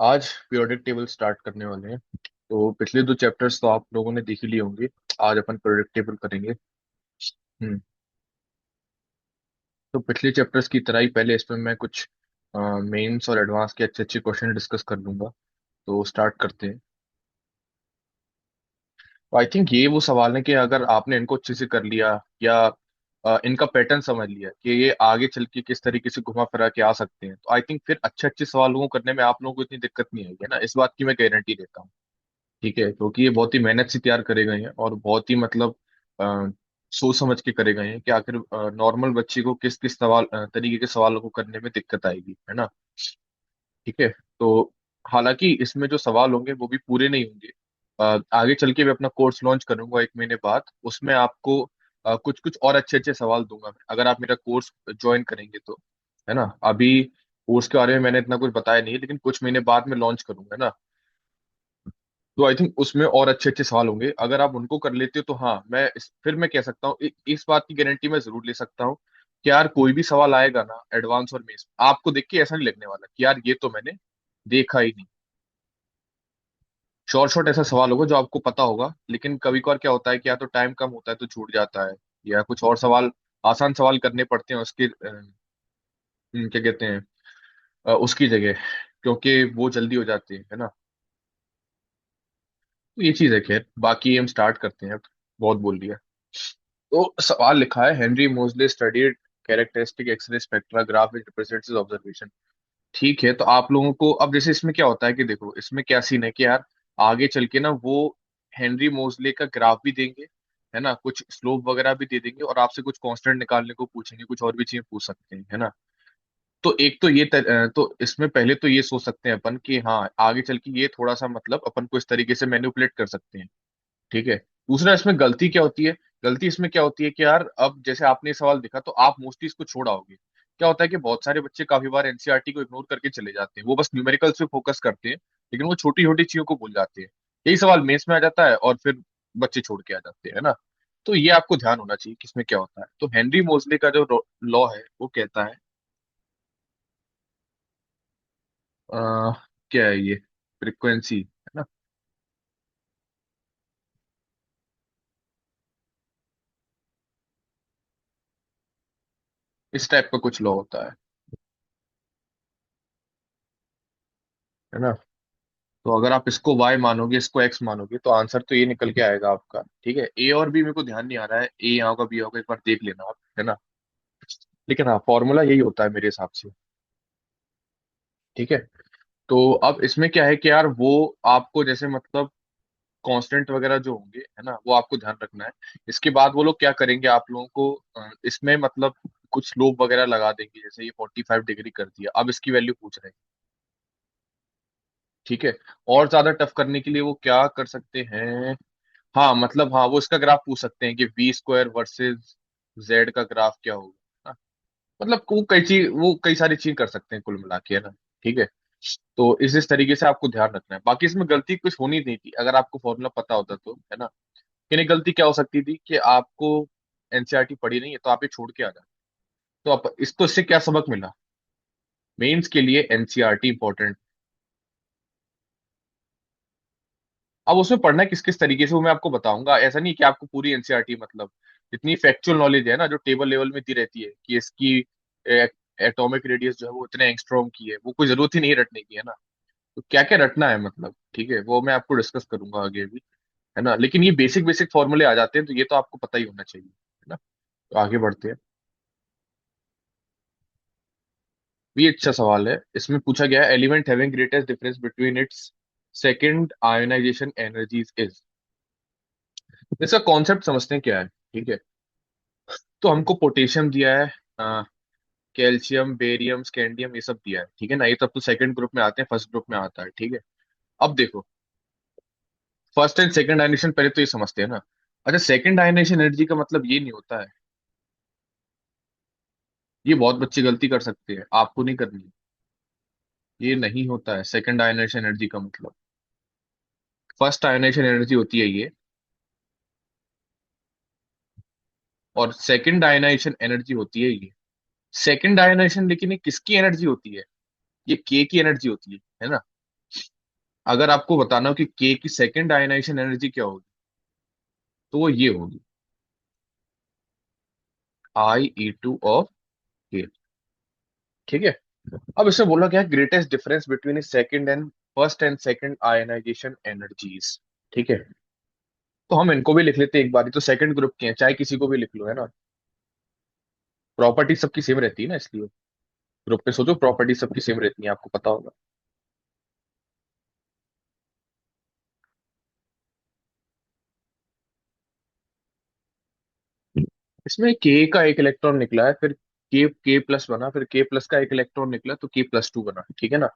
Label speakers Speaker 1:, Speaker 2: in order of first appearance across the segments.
Speaker 1: आज periodic table start करने वाले हैं। तो पिछले दो चैप्टर्स तो आप लोगों ने देख ही लिए होंगे। आज अपन पीरियोडिक टेबल करेंगे। हम्म। तो पिछले चैप्टर्स की तरह ही पहले इसमें मैं कुछ मेंस और एडवांस के अच्छे अच्छे क्वेश्चन डिस्कस कर लूंगा। तो स्टार्ट करते हैं। आई थिंक ये वो सवाल है कि अगर आपने इनको अच्छे से कर लिया या इनका पैटर्न समझ लिया कि ये आगे चल के किस तरीके से घुमा फिरा के आ सकते हैं, तो आई थिंक फिर अच्छे अच्छे सवालों को करने में आप लोगों को इतनी दिक्कत नहीं आएगी, है ना। इस बात की मैं गारंटी देता हूँ। ठीक है, क्योंकि ये बहुत ही मेहनत से तैयार करे गए हैं और बहुत ही मतलब अ, सोच समझ के करे गए हैं कि आखिर नॉर्मल बच्चे को किस किस तरीके के सवालों को करने में दिक्कत आएगी, है ना। ठीक है। तो हालांकि इसमें जो सवाल होंगे वो भी पूरे नहीं होंगे। आगे चल के मैं अपना कोर्स लॉन्च करूंगा एक महीने बाद, उसमें आपको कुछ कुछ और अच्छे अच्छे सवाल दूंगा मैं, अगर आप मेरा कोर्स ज्वाइन करेंगे तो, है ना। अभी कोर्स के बारे में मैंने इतना कुछ बताया नहीं है, लेकिन कुछ महीने बाद में लॉन्च करूंगा, है ना। तो आई थिंक उसमें और अच्छे अच्छे सवाल होंगे। अगर आप उनको कर लेते हो तो हाँ, फिर मैं कह सकता हूँ, इस बात की गारंटी मैं जरूर ले सकता हूँ कि यार कोई भी सवाल आएगा ना एडवांस और मेंस, आपको देख के ऐसा नहीं लगने वाला कि यार ये तो मैंने देखा ही नहीं। शॉर्ट शॉर्ट ऐसा सवाल होगा जो आपको पता होगा, लेकिन कभी कभार क्या होता है कि या तो टाइम कम होता है तो छूट जाता है, या कुछ और सवाल, आसान सवाल करने पड़ते हैं उसके क्या कहते हैं, उसकी जगह, क्योंकि वो जल्दी हो जाती है ना। तो ये चीज है। खैर बाकी हम स्टार्ट करते हैं अब, बहुत बोल लिया। तो सवाल लिखा है, Henry Moseley studied characteristic X ray spectra graph which represents observation. ठीक है, तो आप लोगों को अब जैसे इसमें क्या होता है कि देखो इसमें क्या सीन है कि यार आगे चल के ना वो हेनरी मोजले का ग्राफ भी देंगे, है ना, कुछ स्लोप वगैरह भी दे देंगे और आपसे कुछ कांस्टेंट निकालने को पूछेंगे, कुछ और भी चीजें पूछ सकते हैं, है ना। तो एक तो तो इसमें पहले तो ये सोच सकते हैं अपन कि हाँ आगे चल के ये थोड़ा सा मतलब अपन को इस तरीके से मैनिपुलेट कर सकते हैं। ठीक है। दूसरा, इसमें गलती क्या होती है, गलती इसमें क्या होती है कि यार अब जैसे आपने ये सवाल देखा तो आप मोस्टली इसको छोड़ा होगे। क्या होता है कि बहुत सारे बच्चे काफी बार एनसीईआरटी को इग्नोर करके चले जाते हैं, वो बस न्यूमेरिकल्स पे फोकस करते हैं, लेकिन वो छोटी छोटी चीजों को भूल जाते हैं। यही सवाल मेंस में आ जाता है और फिर बच्चे छोड़ के आ जाते हैं, है ना। तो ये आपको ध्यान होना चाहिए कि इसमें क्या होता है। तो हेनरी मोजले का जो लॉ है वो कहता है, आ, क्या है ये, फ्रिक्वेंसी, है ना। इस टाइप का कुछ लॉ होता है ना। तो अगर आप इसको y मानोगे, इसको x मानोगे, तो आंसर तो ये निकल के आएगा आपका। ठीक है, a और b मेरे को ध्यान नहीं आ रहा है, a यहाँ होगा b होगा, एक बार देख लेना आप, है ना। लेकिन हाँ फॉर्मूला यही होता है मेरे हिसाब से। ठीक है। तो अब इसमें क्या है कि यार वो आपको जैसे मतलब कांस्टेंट वगैरह जो होंगे, है ना, वो आपको ध्यान रखना है। इसके बाद वो लोग क्या करेंगे आप लोगों को इसमें मतलब कुछ स्लोप वगैरह लगा देंगे, जैसे ये 45 डिग्री कर दिया, अब इसकी वैल्यू पूछ रहे हैं। ठीक है। और ज्यादा टफ करने के लिए वो क्या कर सकते हैं, हाँ मतलब हाँ वो इसका ग्राफ पूछ सकते हैं कि वी स्क्वायर वर्सेस जेड का ग्राफ क्या होगा, हाँ, मतलब वो कई सारी चीज कर सकते हैं कुल मिला के, है ना। ठीक है। तो इस तरीके से आपको ध्यान रखना है। बाकी इसमें गलती कुछ होनी नहीं थी अगर आपको फॉर्मूला पता होता तो, है ना। लेकिन एक गलती क्या हो सकती थी कि आपको एनसीईआरटी पढ़ी नहीं है तो आप ये छोड़ के आ जाए। तो आप इससे क्या सबक मिला, मेंस के लिए एनसीईआरटी इंपॉर्टेंट। अब उसमें पढ़ना है किस किस तरीके से वो मैं आपको बताऊंगा, ऐसा नहीं कि आपको पूरी एनसीईआरटी मतलब जितनी फैक्चुअल नॉलेज है ना जो टेबल लेवल में दी रहती है कि इसकी एटॉमिक रेडियस जो है वो इतने एंगस्ट्रॉम की है, वो कोई जरूरत ही नहीं रटने की, है ना। तो क्या क्या रटना है मतलब, ठीक है, वो मैं आपको डिस्कस करूंगा आगे भी, है ना। लेकिन ये बेसिक बेसिक फॉर्मूले आ जाते हैं तो ये तो आपको पता ही होना चाहिए, है ना। तो आगे बढ़ते हैं। ये अच्छा सवाल है, इसमें पूछा गया है element having greatest difference between its second ionisation energies is. इसका कॉन्सेप्ट समझते हैं क्या है। ठीक है। तो हमको पोटेशियम दिया है, कैल्शियम, बेरियम, स्कैंडियम, ये सब दिया है, ठीक है ना। ये तब तो सेकंड ग्रुप में आते हैं, फर्स्ट ग्रुप में आता है, ठीक है। अब देखो, फर्स्ट एंड सेकंड आयनेशन पहले तो ये समझते हैं ना। अच्छा, सेकंड आयनेशन एनर्जी का मतलब ये नहीं होता है, ये बहुत बच्चे गलती कर सकते हैं, आपको नहीं करनी है। ये नहीं होता है सेकंड आयनेशन एनर्जी का मतलब, फर्स्ट आयनेशन एनर्जी होती है ये, और सेकंड आयनाइजेशन एनर्जी होती है ये। सेकंड आयनाइजेशन लेकिन ये किसकी एनर्जी होती है, ये के की एनर्जी होती है ना। अगर आपको बताना हो कि के की सेकंड आयनाइजेशन एनर्जी क्या होगी, तो वो ये होगी, I e2 ऑफ के। ठीक है। अब इसमें बोला गया greatest difference between second and first and second ionisation energies. ठीक है। तो हम इनको भी लिख लेते हैं एक बार, तो सेकंड ग्रुप के हैं, चाहे किसी को भी लिख लो, है ना। प्रॉपर्टी सबकी सेम रहती है ना, इसलिए ग्रुप पे सोचो, प्रॉपर्टी सबकी सेम रहती है, आपको पता होगा। इसमें के का एक इलेक्ट्रॉन निकला है, फिर के प्लस बना, फिर के प्लस का एक इलेक्ट्रॉन निकला तो के प्लस टू बना, ठीक है ना।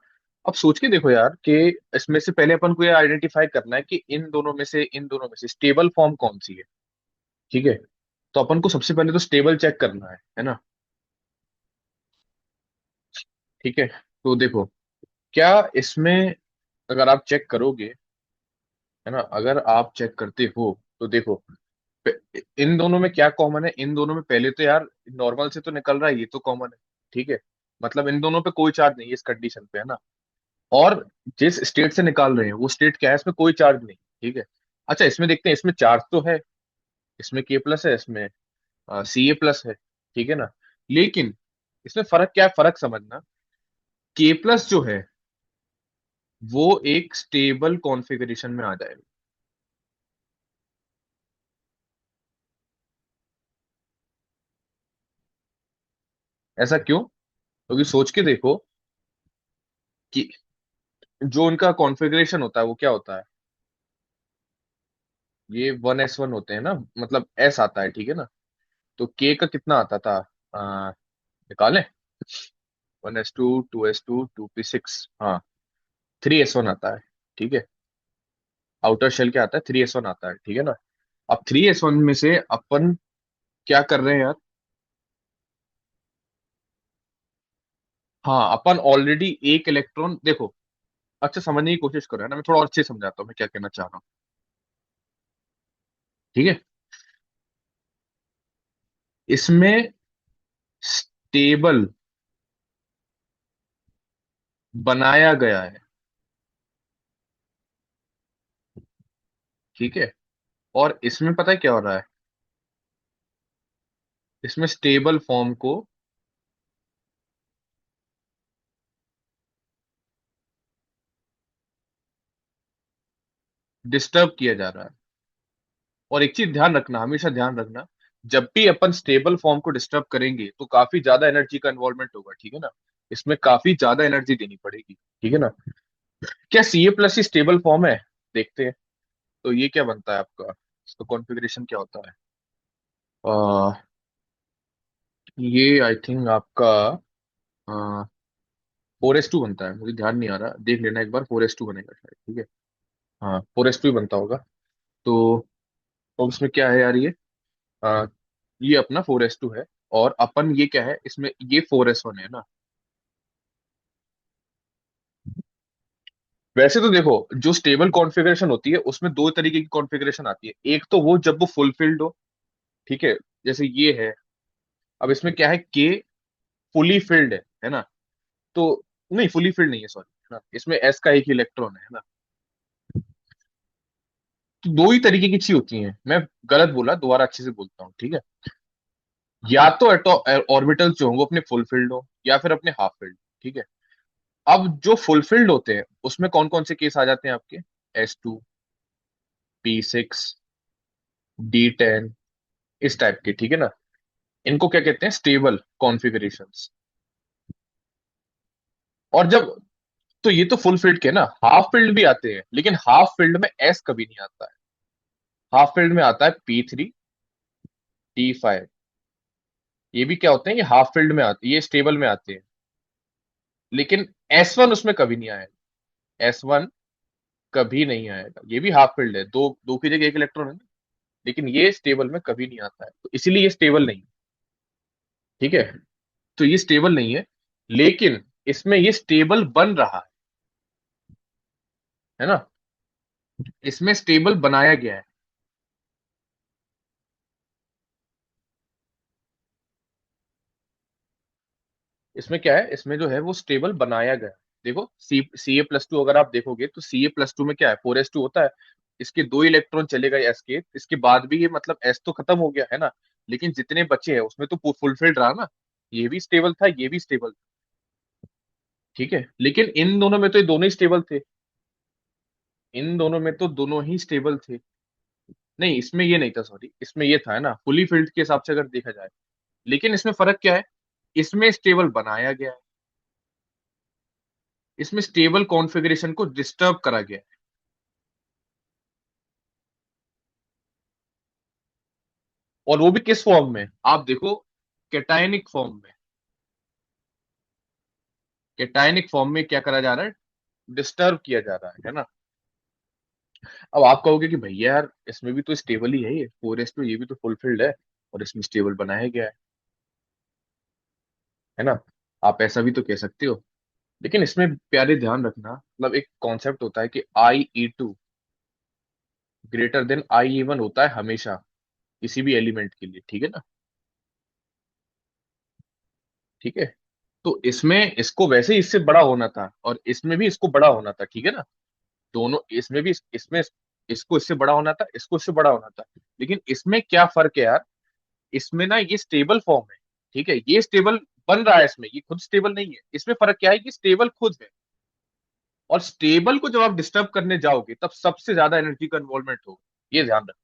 Speaker 1: अब सोच के देखो यार कि इसमें से पहले अपन को ये आइडेंटिफाई करना है कि इन दोनों में से स्टेबल फॉर्म कौन सी है। ठीक है। तो अपन को सबसे पहले तो स्टेबल चेक करना है ना। ठीक है। तो देखो, क्या इसमें, अगर आप चेक करोगे, है ना, अगर आप चेक करते हो तो देखो, इन दोनों में क्या कॉमन है, इन दोनों में पहले तो यार नॉर्मल से तो निकल रहा है, ये तो कॉमन है। ठीक है। मतलब इन दोनों पे कोई चार्ज नहीं है इस कंडीशन पे, है ना। और जिस स्टेट से निकाल रहे हैं वो स्टेट क्या है, इसमें कोई चार्ज नहीं। ठीक है। अच्छा, इसमें देखते हैं, इसमें चार्ज तो है, इसमें के प्लस है, इसमें सी ए प्लस है। ठीक है ना। लेकिन इसमें फर्क क्या है, फर्क समझना, के प्लस जो है वो एक स्टेबल कॉन्फ़िगरेशन में आ जाएगा। ऐसा क्यों? क्योंकि सोच के देखो कि जो उनका कॉन्फ़िगरेशन होता है वो क्या होता है, ये 1s1 होते हैं ना, मतलब एस आता है, ठीक है ना। तो के का कितना आता था, निकालें, 1s2 2s2 2p6, हाँ, 3s1 आता है। ठीक है। आउटर शेल क्या आता है, 3s1 आता है, ठीक है ना। अब 3s1 में से अपन क्या कर रहे हैं यार, हाँ, अपन ऑलरेडी एक इलेक्ट्रॉन देखो, अच्छा समझने की कोशिश करो, है ना, मैं थोड़ा और अच्छे से समझाता हूँ मैं क्या कहना चाह रहा हूँ। ठीक है। इसमें स्टेबल बनाया गया है। ठीक है। और इसमें पता है क्या हो रहा है, इसमें स्टेबल फॉर्म को डिस्टर्ब किया जा रहा है। और एक चीज ध्यान रखना, हमेशा ध्यान रखना, जब भी अपन स्टेबल फॉर्म को डिस्टर्ब करेंगे तो काफी ज्यादा एनर्जी का इन्वॉल्वमेंट होगा, ठीक है ना। इसमें काफी ज्यादा एनर्जी देनी पड़ेगी, ठीक है ना। क्या सी ए प्लस ही स्टेबल फॉर्म है, देखते हैं। तो ये क्या बनता है आपका, इसका कॉन्फ़िगरेशन क्या होता है, ये आई थिंक आपका 4s2 बनता है, मुझे ध्यान नहीं आ रहा, देख लेना एक बार, 4s2 बनेगा शायद, ठीक है। हाँ, 4s2 ही बनता होगा। तो अब इसमें क्या है यार, आ, ये अपना 4s2 है, और अपन ये क्या है, इसमें ये 4s1 है ना। वैसे तो देखो, जो स्टेबल कॉन्फ़िगरेशन होती है उसमें दो तरीके की कॉन्फ़िगरेशन आती है, एक तो वो जब वो फुलफिल्ड हो, ठीक है, जैसे ये है। अब इसमें क्या है, के फुली फिल्ड है ना। तो नहीं, फुली फिल्ड नहीं है, सॉरी, है ना, इसमें एस का एक इलेक्ट्रॉन है ना। तो दो ही तरीके की चीज होती हैं, मैं गलत बोला, दोबारा अच्छे से बोलता हूँ, ठीक है। या तो ऑर्बिटल जो हो वो अपने फुलफिल्ड हो, या फिर अपने हाफ फिल्ड। ठीक है। अब जो फुलफिल्ड होते हैं उसमें कौन कौन से केस आ जाते हैं आपके, S2 P6 D10, इस टाइप के, ठीक है ना। इनको क्या कहते हैं, स्टेबल कॉन्फ़िगरेशंस। और जब, तो ये तो फुल फील्ड के ना, हाफ फील्ड भी आते हैं, लेकिन हाफ फील्ड में एस कभी नहीं आता है। हाफ फील्ड में आता है P3 D5। ये भी क्या होते हैं, ये हाफ फील्ड में आते हैं, ये स्टेबल में आते हैं। लेकिन S1 उसमें कभी नहीं आएगा, S1 कभी नहीं आएगा, ये भी हाफ फील्ड है, दो दो की जगह एक इलेक्ट्रॉन है ना। लेकिन ये स्टेबल में कभी नहीं आता है, तो इसीलिए ये स्टेबल नहीं है। ठीक है। तो ये स्टेबल नहीं है, लेकिन इसमें ये स्टेबल बन रहा है ना, इसमें स्टेबल बनाया गया है। इसमें क्या है, इसमें जो है वो स्टेबल बनाया गया है। देखो सी ए प्लस टू अगर आप देखोगे तो Ca+2 में क्या है, 4s2 होता है। इसके दो इलेक्ट्रॉन चले गए एस के, इसके बाद भी ये मतलब एस तो खत्म हो गया है ना, लेकिन जितने बचे हैं उसमें तो फुलफिल्ड रहा ना। ये भी स्टेबल था, ये भी स्टेबल था। ठीक है, लेकिन इन दोनों में तो ये दोनों ही स्टेबल थे। इन दोनों में तो दोनों ही स्टेबल थे। नहीं, इसमें ये नहीं था, सॉरी, इसमें ये था, है ना, फुली फिल्ड के हिसाब से अगर देखा जाए। लेकिन इसमें फर्क क्या है, इसमें स्टेबल बनाया गया है, इसमें स्टेबल कॉन्फ़िगरेशन को डिस्टर्ब करा गया है। और वो भी किस फॉर्म में, आप देखो, कैटायनिक फॉर्म में। कैटायनिक फॉर्म में क्या करा जा रहा है, डिस्टर्ब किया जा रहा है ना। अब आप कहोगे कि भैया यार इसमें भी तो स्टेबल ही है, ये 4s2 ये भी तो फुलफिल्ड है, और इसमें स्टेबल बनाया गया है ना। आप ऐसा भी तो कह सकते हो। लेकिन इसमें प्यारे ध्यान रखना, मतलब एक कॉन्सेप्ट होता है कि IE2 ग्रेटर देन IE1 होता है हमेशा, किसी भी एलिमेंट के लिए, ठीक है ना। ठीक है, तो इसमें इसको वैसे ही इससे बड़ा होना था, और इसमें भी इसको बड़ा होना था, ठीक है ना। दोनों इसमें भी इसमें इसको इससे बड़ा होना था, इसको इससे बड़ा होना था। लेकिन इसमें क्या फर्क है यार, इसमें ना ये स्टेबल फॉर्म है। ठीक है, ये स्टेबल बन रहा है, इसमें ये खुद स्टेबल नहीं है। इसमें फर्क क्या है कि स्टेबल खुद है, और स्टेबल को जब आप डिस्टर्ब करने जाओगे तब सबसे ज्यादा एनर्जी का इन्वॉल्वमेंट होगा, ये ध्यान रखो।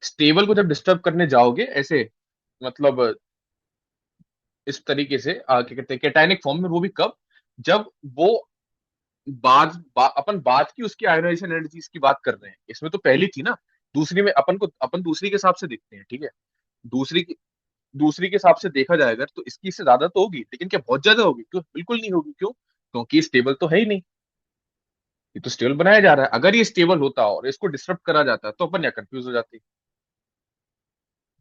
Speaker 1: स्टेबल को जब डिस्टर्ब करने जाओगे ऐसे, मतलब इस तरीके से क्या कहते हैं, कैटायनिक फॉर्म में, वो भी कब, जब वो अपन बात की उसकी आयोनाइजेशन एनर्जीज की बात कर रहे हैं, इसमें तो पहली थी ना। दूसरी में अपन दूसरी के हिसाब से देखते हैं, ठीक है। दूसरी की दूसरी के हिसाब से देखा जाए अगर, तो इसकी इससे ज्यादा तो होगी, लेकिन क्या बहुत ज्यादा होगी? क्यों, बिल्कुल नहीं होगी। क्यों? क्योंकि स्टेबल तो है ही नहीं। ये तो स्टेबल बनाया जा रहा है। अगर ये स्टेबल होता और इसको डिस्टर्ब करा जाता तो अपन या कंफ्यूज हो जाते,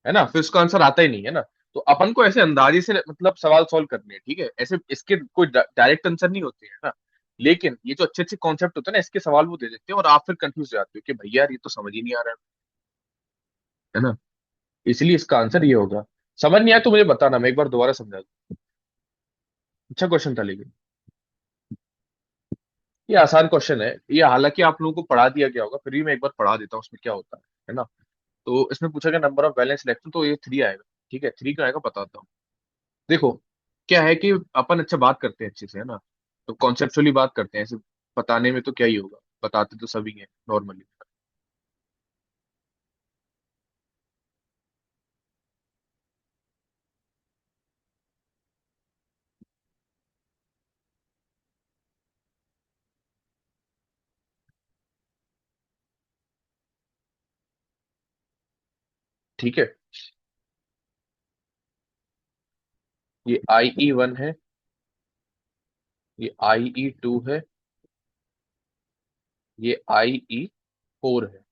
Speaker 1: है ना, फिर उसका आंसर आता ही नहीं है ना। तो अपन को ऐसे अंदाजे से मतलब सवाल सॉल्व करने हैं, ठीक है, ऐसे इसके कोई डायरेक्ट आंसर नहीं होते हैं ना। लेकिन ये जो अच्छे अच्छे कॉन्सेप्ट होते हैं ना, इसके सवाल वो दे देते हैं, और आप फिर कंफ्यूज हो जाते हो कि भैया यार ये तो समझ ही नहीं आ रहा है ना। इसलिए इसका आंसर ये होगा। समझ नहीं आया तो मुझे बताना, मैं एक बार दोबारा समझा दूं। अच्छा क्वेश्चन था लेकिन। ये आसान क्वेश्चन है ये, हालांकि आप लोगों को पढ़ा दिया गया होगा, फिर भी मैं एक बार पढ़ा देता हूँ उसमें क्या होता है ना। तो इसमें पूछा गया नंबर ऑफ वैलेंस इलेक्ट्रॉन, तो ये 3 आएगा। ठीक है, 3 का आएगा, बताता हूँ। देखो, क्या है कि अपन अच्छा बात करते हैं अच्छे से, है ना। तो कॉन्सेप्चुअली बात करते हैं, ऐसे बताने में तो क्या ही होगा, बताते तो सभी हैं नॉर्मली। ठीक है, ये IE1 है, ये IE2 है, ये IE4 है।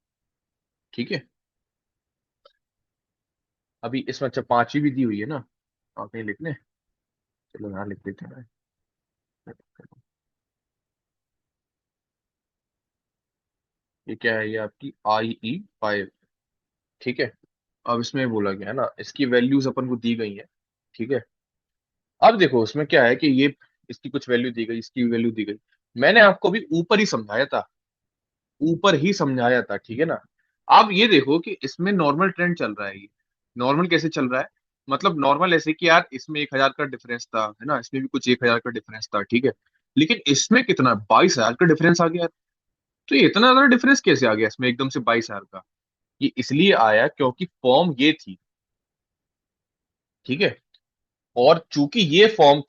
Speaker 1: ठीक है, अभी इसमें अच्छा पांचवी भी दी हुई है ना, आप कहीं लिख लें। चलो यहाँ लिख देते हैं। ये क्या है, ये आपकी IE5। ठीक है, अब इसमें बोला गया है ना, इसकी वैल्यूज अपन को दी गई है। ठीक है, अब देखो उसमें क्या है कि ये, इसकी कुछ वैल्यू दी गई, इसकी वैल्यू दी गई। मैंने आपको भी ऊपर ही समझाया था, ऊपर ही समझाया था, ठीक है ना। अब ये देखो कि इसमें नॉर्मल ट्रेंड चल रहा है ये। नॉर्मल कैसे चल रहा है, मतलब नॉर्मल ऐसे कि यार इसमें 1,000 का डिफरेंस था, है ना, इसमें भी कुछ 1,000 का डिफरेंस था, ठीक है। लेकिन इसमें कितना, 22,000 का डिफरेंस आ गया। तो ये इतना ज्यादा डिफरेंस कैसे आ गया इसमें एकदम से 22,000 का? ये इसलिए आया क्योंकि फॉर्म ये थी, ठीक है। और चूंकि ये फॉर्म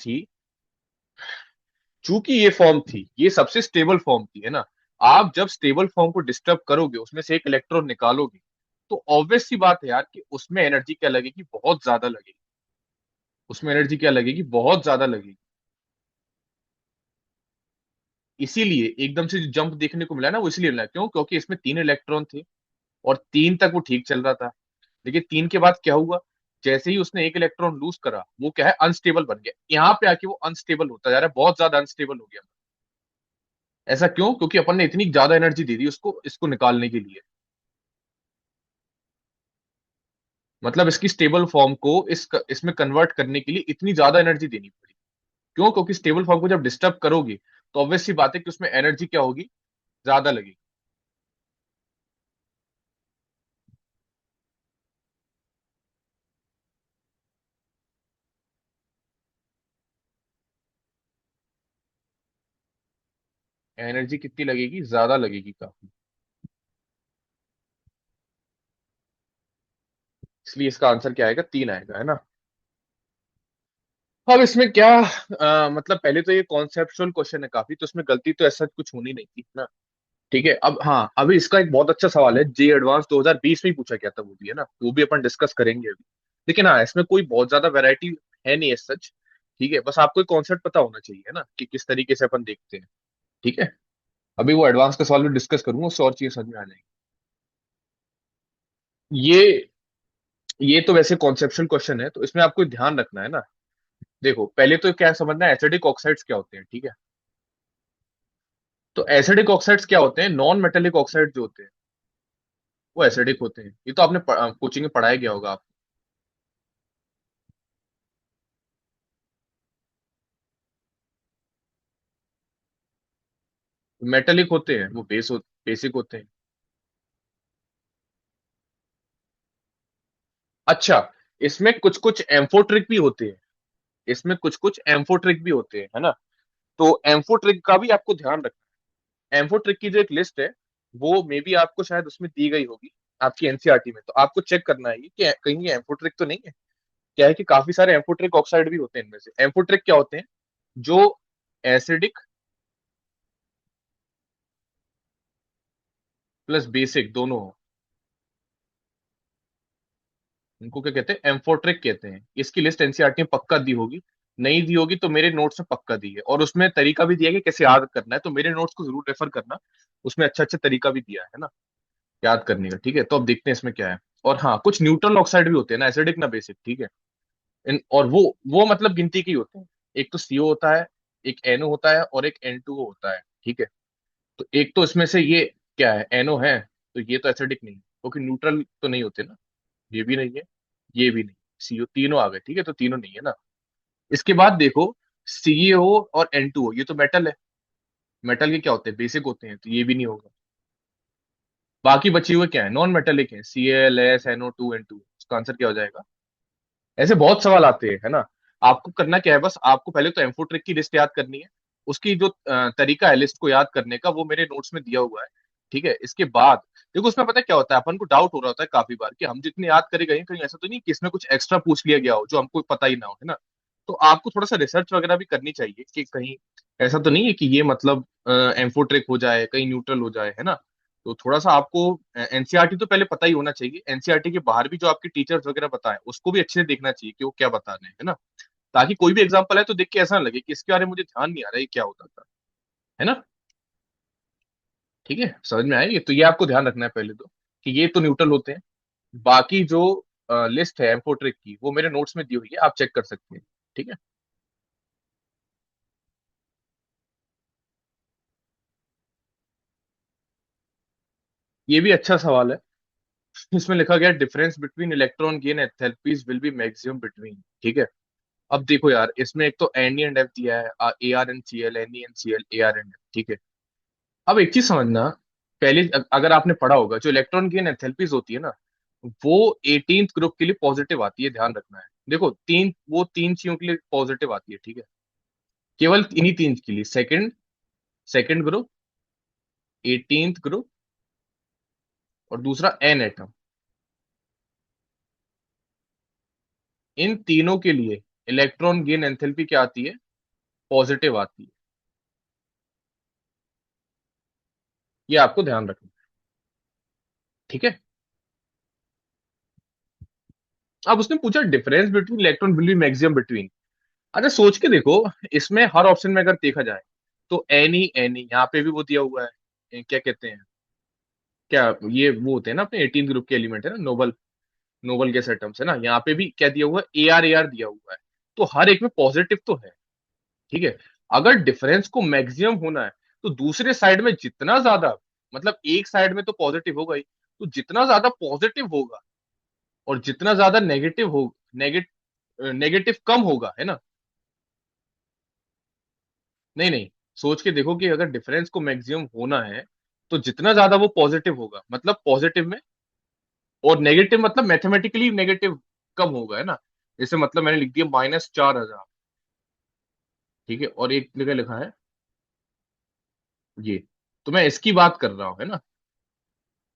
Speaker 1: थी, ये सबसे स्टेबल फॉर्म थी, है ना। आप जब स्टेबल फॉर्म को डिस्टर्ब करोगे, उसमें से एक इलेक्ट्रॉन निकालोगे, तो ऑब्वियस सी बात है यार कि उसमें एनर्जी क्या लगेगी, बहुत ज्यादा लगेगी। उसमें एनर्जी क्या लगेगी, बहुत ज्यादा लगेगी। इसीलिए एकदम से जो जंप देखने को मिला ना, वो इसलिए मिला, क्यों? क्योंकि इसमें 3 इलेक्ट्रॉन थे, और 3 तक वो ठीक चल रहा था। लेकिन 3 के बाद क्या हुआ, जैसे ही उसने एक इलेक्ट्रॉन लूज करा, वो क्या है, अनस्टेबल बन गया। यहाँ पे आके वो अनस्टेबल होता जा रहा है, बहुत ज्यादा अनस्टेबल हो गया। ऐसा क्यों? क्योंकि अपन ने इतनी ज्यादा एनर्जी दे दी उसको, इसको निकालने के लिए। मतलब इसकी स्टेबल फॉर्म को इसमें कन्वर्ट करने के लिए इतनी ज्यादा एनर्जी देनी पड़ी। क्यों? क्योंकि स्टेबल फॉर्म को जब डिस्टर्ब करोगे, तो ऑब्वियस सी बात है कि उसमें एनर्जी क्या होगी, ज्यादा लगेगी। एनर्जी कितनी लगेगी, ज्यादा लगेगी काफी। इसलिए इसका आंसर क्या आएगा, 3 आएगा, है ना। अब इसमें क्या मतलब पहले तो ये कॉन्सेप्चुअल क्वेश्चन है काफी, तो इसमें गलती तो ऐसा कुछ होनी नहीं थी ना। ठीक है, अब हाँ, अभी इसका एक बहुत अच्छा सवाल है, जे एडवांस 2020 में ही पूछा गया था, वो भी है ना, वो भी अपन डिस्कस करेंगे अभी। लेकिन हाँ, इसमें कोई बहुत ज्यादा वैरायटी है नहीं, एज सच। ठीक है, बस आपको एक कॉन्सेप्ट पता होना चाहिए, है ना, कि किस तरीके से अपन देखते हैं। ठीक है, अभी वो एडवांस का सवाल भी डिस्कस करूंगा, उससे और चीजें समझ में आ जाएंगी। ये तो वैसे कॉन्सेप्शुअल क्वेश्चन है, तो इसमें आपको ध्यान रखना है ना। देखो, पहले तो क्या समझना है, एसिडिक ऑक्साइड्स क्या होते हैं, ठीक है। तो एसिडिक ऑक्साइड्स क्या होते हैं, नॉन मेटेलिक ऑक्साइड जो होते हैं, वो एसिडिक होते हैं। ये तो आपने कोचिंग में पढ़ाया गया होगा आप। मेटेलिक होते हैं वो बेसिक होते हैं। अच्छा, इसमें कुछ कुछ एम्फोट्रिक भी होते हैं। इसमें कुछ कुछ एम्फोट्रिक भी होते हैं, है ना। तो एम्फोट्रिक का भी आपको ध्यान रखना है। एम्फोट्रिक की जो एक लिस्ट है, वो मे बी आपको शायद उसमें दी गई होगी, आपकी एनसीईआरटी में। तो आपको चेक करना है कि कहीं ये एम्फोट्रिक तो नहीं है। क्या है कि काफी सारे एम्फोट्रिक ऑक्साइड भी होते हैं, इनमें से एम्फोट्रिक क्या होते हैं, जो एसिडिक प्लस बेसिक दोनों हो। इनको क्या कहते हैं, एम्फोट्रिक कहते हैं। इसकी लिस्ट एनसीईआरटी में पक्का दी होगी, नहीं दी होगी तो मेरे नोट्स में पक्का दी है, और उसमें तरीका भी दिया है कि कैसे याद करना है, तो मेरे नोट्स को जरूर रेफर करना। उसमें अच्छा अच्छा तरीका भी दिया है ना, याद करने का। ठीक है, तो अब देखते हैं इसमें क्या है। और हाँ, कुछ न्यूट्रल ऑक्साइड भी होते हैं ना, एसिडिक ना बेसिक, ठीक है। और वो मतलब गिनती के ही होते हैं। एक तो सीओ होता है, एक एनओ होता है, और एक एन टू ओ होता है, ठीक है। तो एक तो इसमें से ये क्या है, एनओ है, तो ये तो एसिडिक नहीं, क्योंकि न्यूट्रल तो नहीं होते ना। ये भी नहीं है, ये भी नहीं। सीओ तीनों आ गए, ठीक है, तो तीनों नहीं है ना। इसके बाद देखो, सीएओ और एन टू ओ, ये तो मेटल है। मेटल के क्या होते हैं, बेसिक होते हैं, तो ये भी नहीं होगा। बाकी बचे हुए क्या है, नॉन मेटेलिक है, CaLS NO2 N2। इसका आंसर क्या हो जाएगा। ऐसे बहुत सवाल आते हैं, है ना। आपको करना क्या है, बस आपको पहले तो एम्फोट्रिक की लिस्ट याद करनी है। उसकी जो तरीका है लिस्ट को याद करने का, वो मेरे नोट्स में दिया हुआ है। ठीक है, इसके बाद देखो, उसमें पता है क्या होता है, अपन को डाउट हो रहा होता है काफी बार कि हम जितने याद करे गए हैं, कहीं ऐसा तो नहीं कि इसमें कुछ एक्स्ट्रा पूछ लिया गया हो जो हमको पता ही ना हो, है ना। तो आपको थोड़ा सा रिसर्च वगैरह भी करनी चाहिए कि कहीं ऐसा तो नहीं है कि ये मतलब एम्फोट्रिक हो जाए, कहीं न्यूट्रल हो जाए, है ना। तो थोड़ा सा आपको एनसीईआरटी तो पहले पता ही होना चाहिए। एनसीईआरटी के बाहर भी जो आपके टीचर्स वगैरह बताएं, उसको भी अच्छे से देखना चाहिए कि वो क्या बता रहे हैं, है ना। ताकि कोई भी एग्जाम्पल है तो देख के ऐसा ना लगे कि इसके बारे में मुझे ध्यान नहीं आ रहा है, ये क्या होता था, है ना। ठीक है, समझ में आया ये, तो ये आपको ध्यान रखना है पहले तो, कि ये तो न्यूट्रल होते हैं। बाकी जो लिस्ट है एम्फोट्रिक की, वो मेरे नोट्स में दी हुई है, आप चेक कर सकते हैं। ठीक है, ये भी अच्छा सवाल है। इसमें लिखा गया, difference between electron gain enthalpies will be maximum between, ठीक है। अब देखो यार, इसमें एक तो एन एंड एफ दिया है, ArNCl, NeNCl, ArNF, ठीक है। अब एक चीज समझना, पहले अगर आपने पढ़ा होगा, जो इलेक्ट्रॉन की एंथैल्पीज होती है ना, वो 18th ग्रुप के लिए पॉजिटिव आती है, ध्यान रखना है। देखो, वो तीन चीजों के लिए पॉजिटिव आती है, ठीक है। केवल इन्हीं तीन के लिए, second second group, 18th group, और दूसरा एन एटम। इन तीनों के लिए इलेक्ट्रॉन गेन एंथैल्पी क्या आती है, पॉजिटिव आती है। ये आपको ध्यान रखना है, ठीक है। अब उसने पूछा, difference between electron will be maximum between. अच्छा, सोच के देखो, इसमें हर ऑप्शन में अगर देखा जाए, तो एन ई यहाँ पे भी वो दिया हुआ है। क्या कहते हैं, क्या ये वो होते हैं ना, अपने 18 ग्रुप के एलिमेंट है ना, नोबल नोबल गैस एटम्स, है ना। यहाँ पे भी क्या दिया हुआ है, ArAr दिया हुआ है। तो हर एक में पॉजिटिव तो है, ठीक है। अगर डिफरेंस को मैक्सिमम होना है, तो दूसरे साइड में जितना ज्यादा, मतलब एक साइड में तो पॉजिटिव होगा ही, तो जितना ज्यादा पॉजिटिव होगा और जितना ज्यादा नेगेटिव हो, नेगेटिव नेगेटिव कम होगा, है ना। नहीं नहीं, सोच के देखो कि अगर डिफरेंस को मैक्सिमम होना है तो जितना ज्यादा वो पॉजिटिव होगा, मतलब पॉजिटिव में, और नेगेटिव मतलब मैथमेटिकली नेगेटिव कम होगा, है ना। जैसे मतलब मैंने लिख दिया -4000, ठीक है, और एक जगह लिखा है ये, तो मैं इसकी बात कर रहा हूँ, है ना।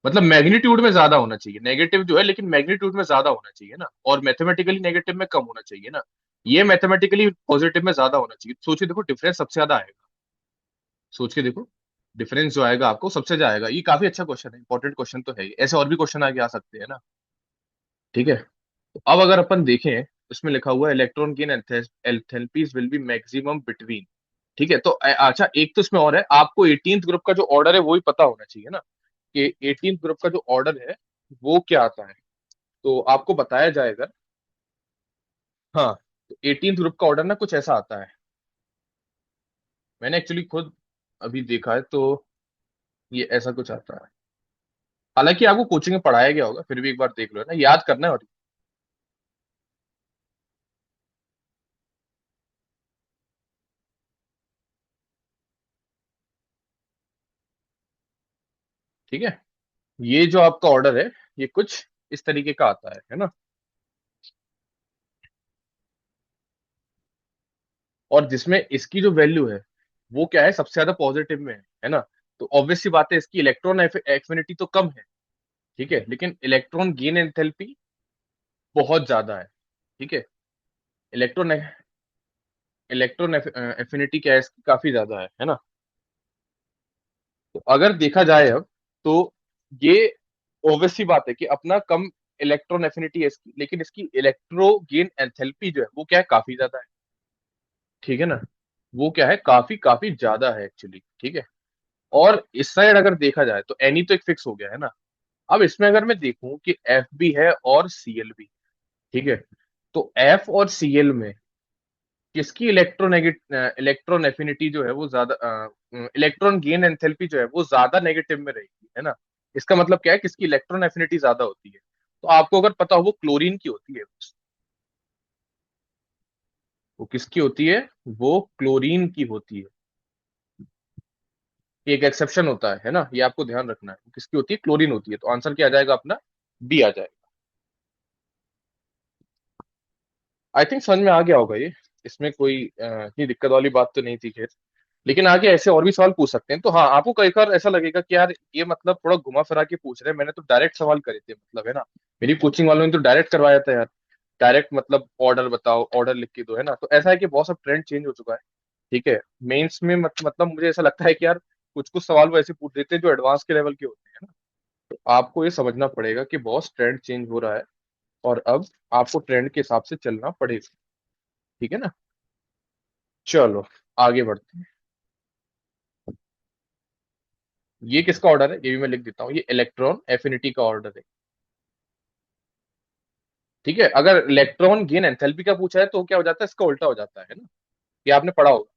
Speaker 1: मतलब मैग्नीट्यूड में ज्यादा होना चाहिए नेगेटिव जो है, लेकिन मैग्नीट्यूड में ज्यादा होना चाहिए ना, और मैथमेटिकली नेगेटिव में कम होना चाहिए ना। ये मैथमेटिकली पॉजिटिव में ज्यादा होना चाहिए। सोचिए देखो डिफरेंस सबसे ज्यादा आएगा। सोच के देखो, डिफरेंस जो आएगा आपको सबसे ज्यादा आएगा। ये काफी अच्छा क्वेश्चन है, इंपॉर्टेंट क्वेश्चन तो है ही। ऐसे और भी क्वेश्चन आगे आ सकते हैं ना। ठीक है, तो अब अगर अपन देखें, इसमें लिखा हुआ है electron gain enthalpies will be maximum between. ठीक है, तो अच्छा एक तो इसमें और है, आपको 18th ग्रुप का जो ऑर्डर है वो भी पता होना चाहिए ना, कि 18th ग्रुप का जो ऑर्डर है वो क्या आता है। तो आपको बताया जाएगा। हाँ, तो 18th ग्रुप का ऑर्डर ना कुछ ऐसा आता है। मैंने एक्चुअली खुद अभी देखा है, तो ये ऐसा कुछ आता है। हालांकि आपको कोचिंग में पढ़ाया गया होगा, फिर भी एक बार देख लो, है ना, याद करना है। और ठीक है, ये जो आपका ऑर्डर है ये कुछ इस तरीके का आता है ना। और जिसमें इसकी जो वैल्यू है वो क्या है, सबसे ज्यादा पॉजिटिव में है ना। तो ऑब्वियस सी बात है, इसकी इलेक्ट्रॉन एफिनिटी तो कम है, ठीक है, लेकिन इलेक्ट्रॉन गेन एंथैल्पी बहुत ज्यादा है। ठीक है, इलेक्ट्रॉन इलेक्ट्रॉन एफिनिटी क्या है इसकी, काफी ज्यादा है ना। तो अगर देखा जाए अब, तो ये ऑब्वियस सी बात है कि अपना कम इलेक्ट्रॉन एफिनिटी है इसकी, लेकिन इसकी इलेक्ट्रो गेन एंथैल्पी जो है वो क्या है, काफी ज्यादा है। ठीक है ना, वो क्या है, काफी काफी ज्यादा है एक्चुअली। ठीक है, और इस साइड अगर देखा जाए तो एनी तो एक फिक्स हो गया है ना। अब इसमें अगर मैं देखूं कि एफ भी है और सीएल भी, ठीक है, तो एफ और सीएल में किसकी इलेक्ट्रॉन एफिनिटी जो है वो ज्यादा, इलेक्ट्रॉन गेन एंथैल्पी जो है वो ज्यादा नेगेटिव में रहेगी, है ना। इसका मतलब क्या है, किसकी इलेक्ट्रॉन एफिनिटी ज्यादा होती है। तो आपको अगर पता हो वो क्लोरीन की होती है। वो किसकी होती है, वो क्लोरीन की होती है। एक एक्सेप्शन होता है ना, ये आपको ध्यान रखना है। वो किसकी होती है, क्लोरीन होती है। तो आंसर क्या आ जाएगा अपना, बी आ जाएगा। आई थिंक समझ में आ गया होगा ये। इसमें कोई इतनी दिक्कत वाली बात तो नहीं थी, खैर। लेकिन आगे ऐसे और भी सवाल पूछ सकते हैं। तो हाँ, आपको कई बार ऐसा लगेगा कि यार ये मतलब थोड़ा घुमा फिरा के पूछ रहे हैं, मैंने तो डायरेक्ट सवाल करे थे, मतलब, है ना। मेरी कोचिंग वालों ने तो डायरेक्ट करवाया था यार। डायरेक्ट मतलब ऑर्डर बताओ, ऑर्डर लिख के दो, है ना। तो ऐसा है कि बहुत सब ट्रेंड चेंज हो चुका है। ठीक है, मेंस में मतलब मुझे ऐसा लगता है कि यार कुछ कुछ सवाल वो ऐसे पूछ देते हैं जो एडवांस के लेवल के होते हैं ना। तो आपको ये समझना पड़ेगा कि बहुत ट्रेंड चेंज हो रहा है, और अब आपको ट्रेंड के हिसाब से चलना पड़ेगा। ठीक है ना। चलो आगे बढ़ते हैं। ये किसका ऑर्डर है, ये भी मैं लिख देता हूँ, ये इलेक्ट्रॉन एफिनिटी का ऑर्डर है। ठीक है, अगर इलेक्ट्रॉन गेन एंथैल्पी का पूछा है तो क्या हो जाता है, इसका उल्टा हो जाता है ना। ये आपने पढ़ा होगा।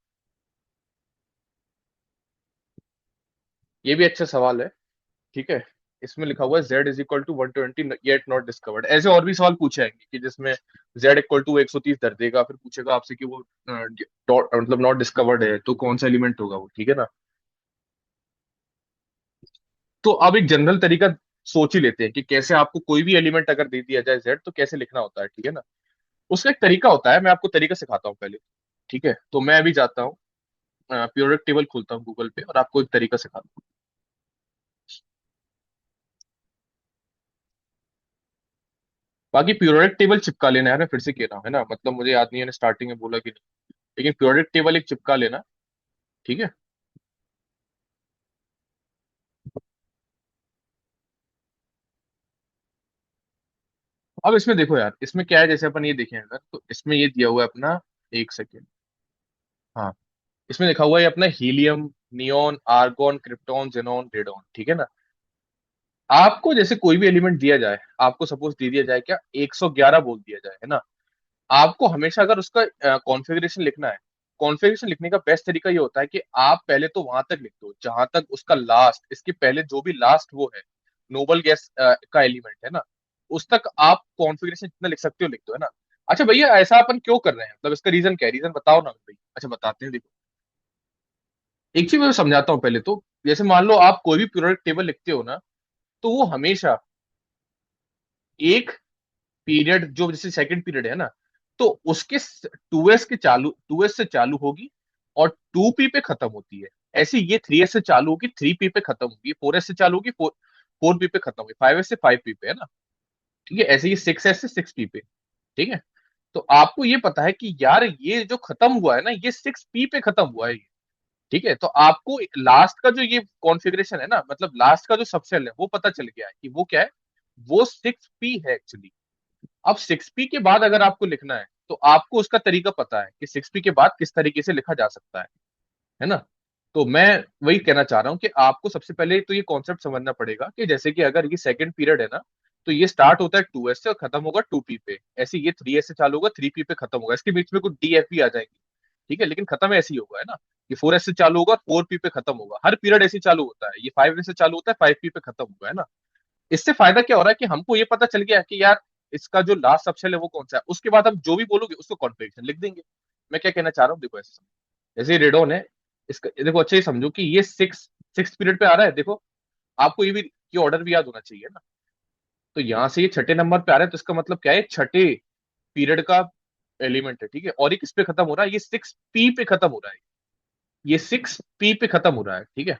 Speaker 1: ये भी अच्छा सवाल है। ठीक है, इसमेमें लिखा हुआ है Z = 120 येट नॉट डिस्कवर्ड। ऐसे और भी सवाल पूछे जाएंगे कि जिसमें Z = 130 धर देगा, फिर पूछेगा आपसे कि वो मतलब नॉट डिस्कवर्ड है तो कौन सा एलिमेंट होगा वो। ठीक है ना। तो अब एक जनरल तरीका सोच ही लेते हैं कि कैसे आपको कोई भी एलिमेंट अगर दे दिया जाए Z तो कैसे लिखना होता है। ठीक है ना। उसका एक तरीका होता है, मैं आपको तरीका सिखाता हूँ पहले। ठीक है, तो मैं अभी जाता हूँ, प्योरिक टेबल खोलता हूँ गूगल पे और आपको एक तरीका सिखाता हूँ। बाकी प्योरिक टेबल चिपका लेना है, मैं फिर से कह रहा हूँ, है ना, मतलब मुझे याद नहीं है स्टार्टिंग में बोला कि नहीं, लेकिन प्योरिक टेबल एक चिपका लेना। ठीक है, अब इसमें देखो यार, इसमें क्या है, जैसे अपन ये देखें अगर, तो इसमें ये दिया हुआ है अपना, एक सेकेंड, हाँ, इसमें लिखा हुआ है अपना helium, neon, argon, krypton, xenon, radon. ठीक है ना। आपको जैसे कोई भी एलिमेंट दिया जाए, आपको सपोज दे दिया जाए क्या, 111 बोल दिया जाए, है ना। आपको हमेशा अगर उसका कॉन्फ़िगरेशन लिखना है, कॉन्फ़िगरेशन लिखने का बेस्ट तरीका ये होता है कि आप पहले तो वहां तक लिख दो जहां तक उसका लास्ट, इसके पहले जो भी लास्ट वो है, नोबल गैस का एलिमेंट, है ना, उस तक आप कॉन्फ़िगरेशन जितना लिख सकते हो लिख दो, है ना। अच्छा भैया, ऐसा अपन क्यों कर रहे हैं, मतलब इसका रीजन क्या है, रीजन बताओ ना भाई। अच्छा बताते हैं, देखो। एक चीज मैं समझाता हूँ पहले तो। जैसे मान लो आप कोई भी पीरियोडिक टेबल लिखते हो ना, तो वो हमेशा एक पीरियड, जो जैसे सेकंड पीरियड है ना, तो उसके 2s के चालू, 2s से चालू होगी और 2p पे खत्म होती है। ऐसे ये 3s से चालू होगी, 3p पे खत्म होगी, 4s से चालू होगी, 4p पे खत्म होगी, 5s से 5p पे, है ना। ठीक है, ऐसे ये 6s से 6p पे। ठीक है। तो आपको ये पता है कि यार ये जो खत्म हुआ है ना, ये 6p पे खत्म हुआ है। ठीक है, तो आपको लास्ट का जो ये कॉन्फ़िगरेशन है ना, मतलब लास्ट का जो सबसेल है, वो पता चल गया है कि वो क्या है। वो 6p है एक्चुअली। अब 6p के बाद अगर आपको लिखना है, तो आपको उसका तरीका पता है कि 6p के बाद किस तरीके से लिखा जा सकता है ना। तो मैं वही कहना चाह रहा हूँ कि आपको सबसे पहले तो ये कॉन्सेप्ट समझना पड़ेगा कि जैसे कि अगर ये सेकंड पीरियड है ना, तो ये स्टार्ट होता है 2s से और खत्म होगा 2p पे। ऐसे ये 3s से चालू होगा, 3p पे खत्म होगा, इसके बीच में कुछ df भी आ जाएंगे। ठीक है, लेकिन खत्म ऐसे ही होगा, है ना। ये 4s से चालू होगा और 4p पे खत्म होगा, हर पीरियड ऐसे ही चालू होता है। ये 5s से चालू होता है, 5p पे खत्म होगा, है ना। इससे फायदा क्या हो रहा है कि हमको ये पता चल गया कि यार इसका जो लास्ट सबशेल है वो कौन सा है। उसके बाद हम जो भी बोलोगे उसको कॉन्फ़िगरेशन लिख देंगे। मैं क्या कहना चाह रहा हूँ, देखो ऐसे समझो। जैसे रेडोन है, इसका देखो अच्छे से समझो कि ये सिक्स पीरियड पे आ रहा है, देखो। आपको ये भी, ये ऑर्डर भी याद होना चाहिए ना। तो यहाँ से ये छठे नंबर पे आ रहा है, तो इसका मतलब क्या है, छठे पीरियड का एलिमेंट है। ठीक है, और ये किस पे खत्म हो रहा है, ये 6p पे खत्म हो रहा है। ये 6p पे खत्म हो रहा है। ठीक है,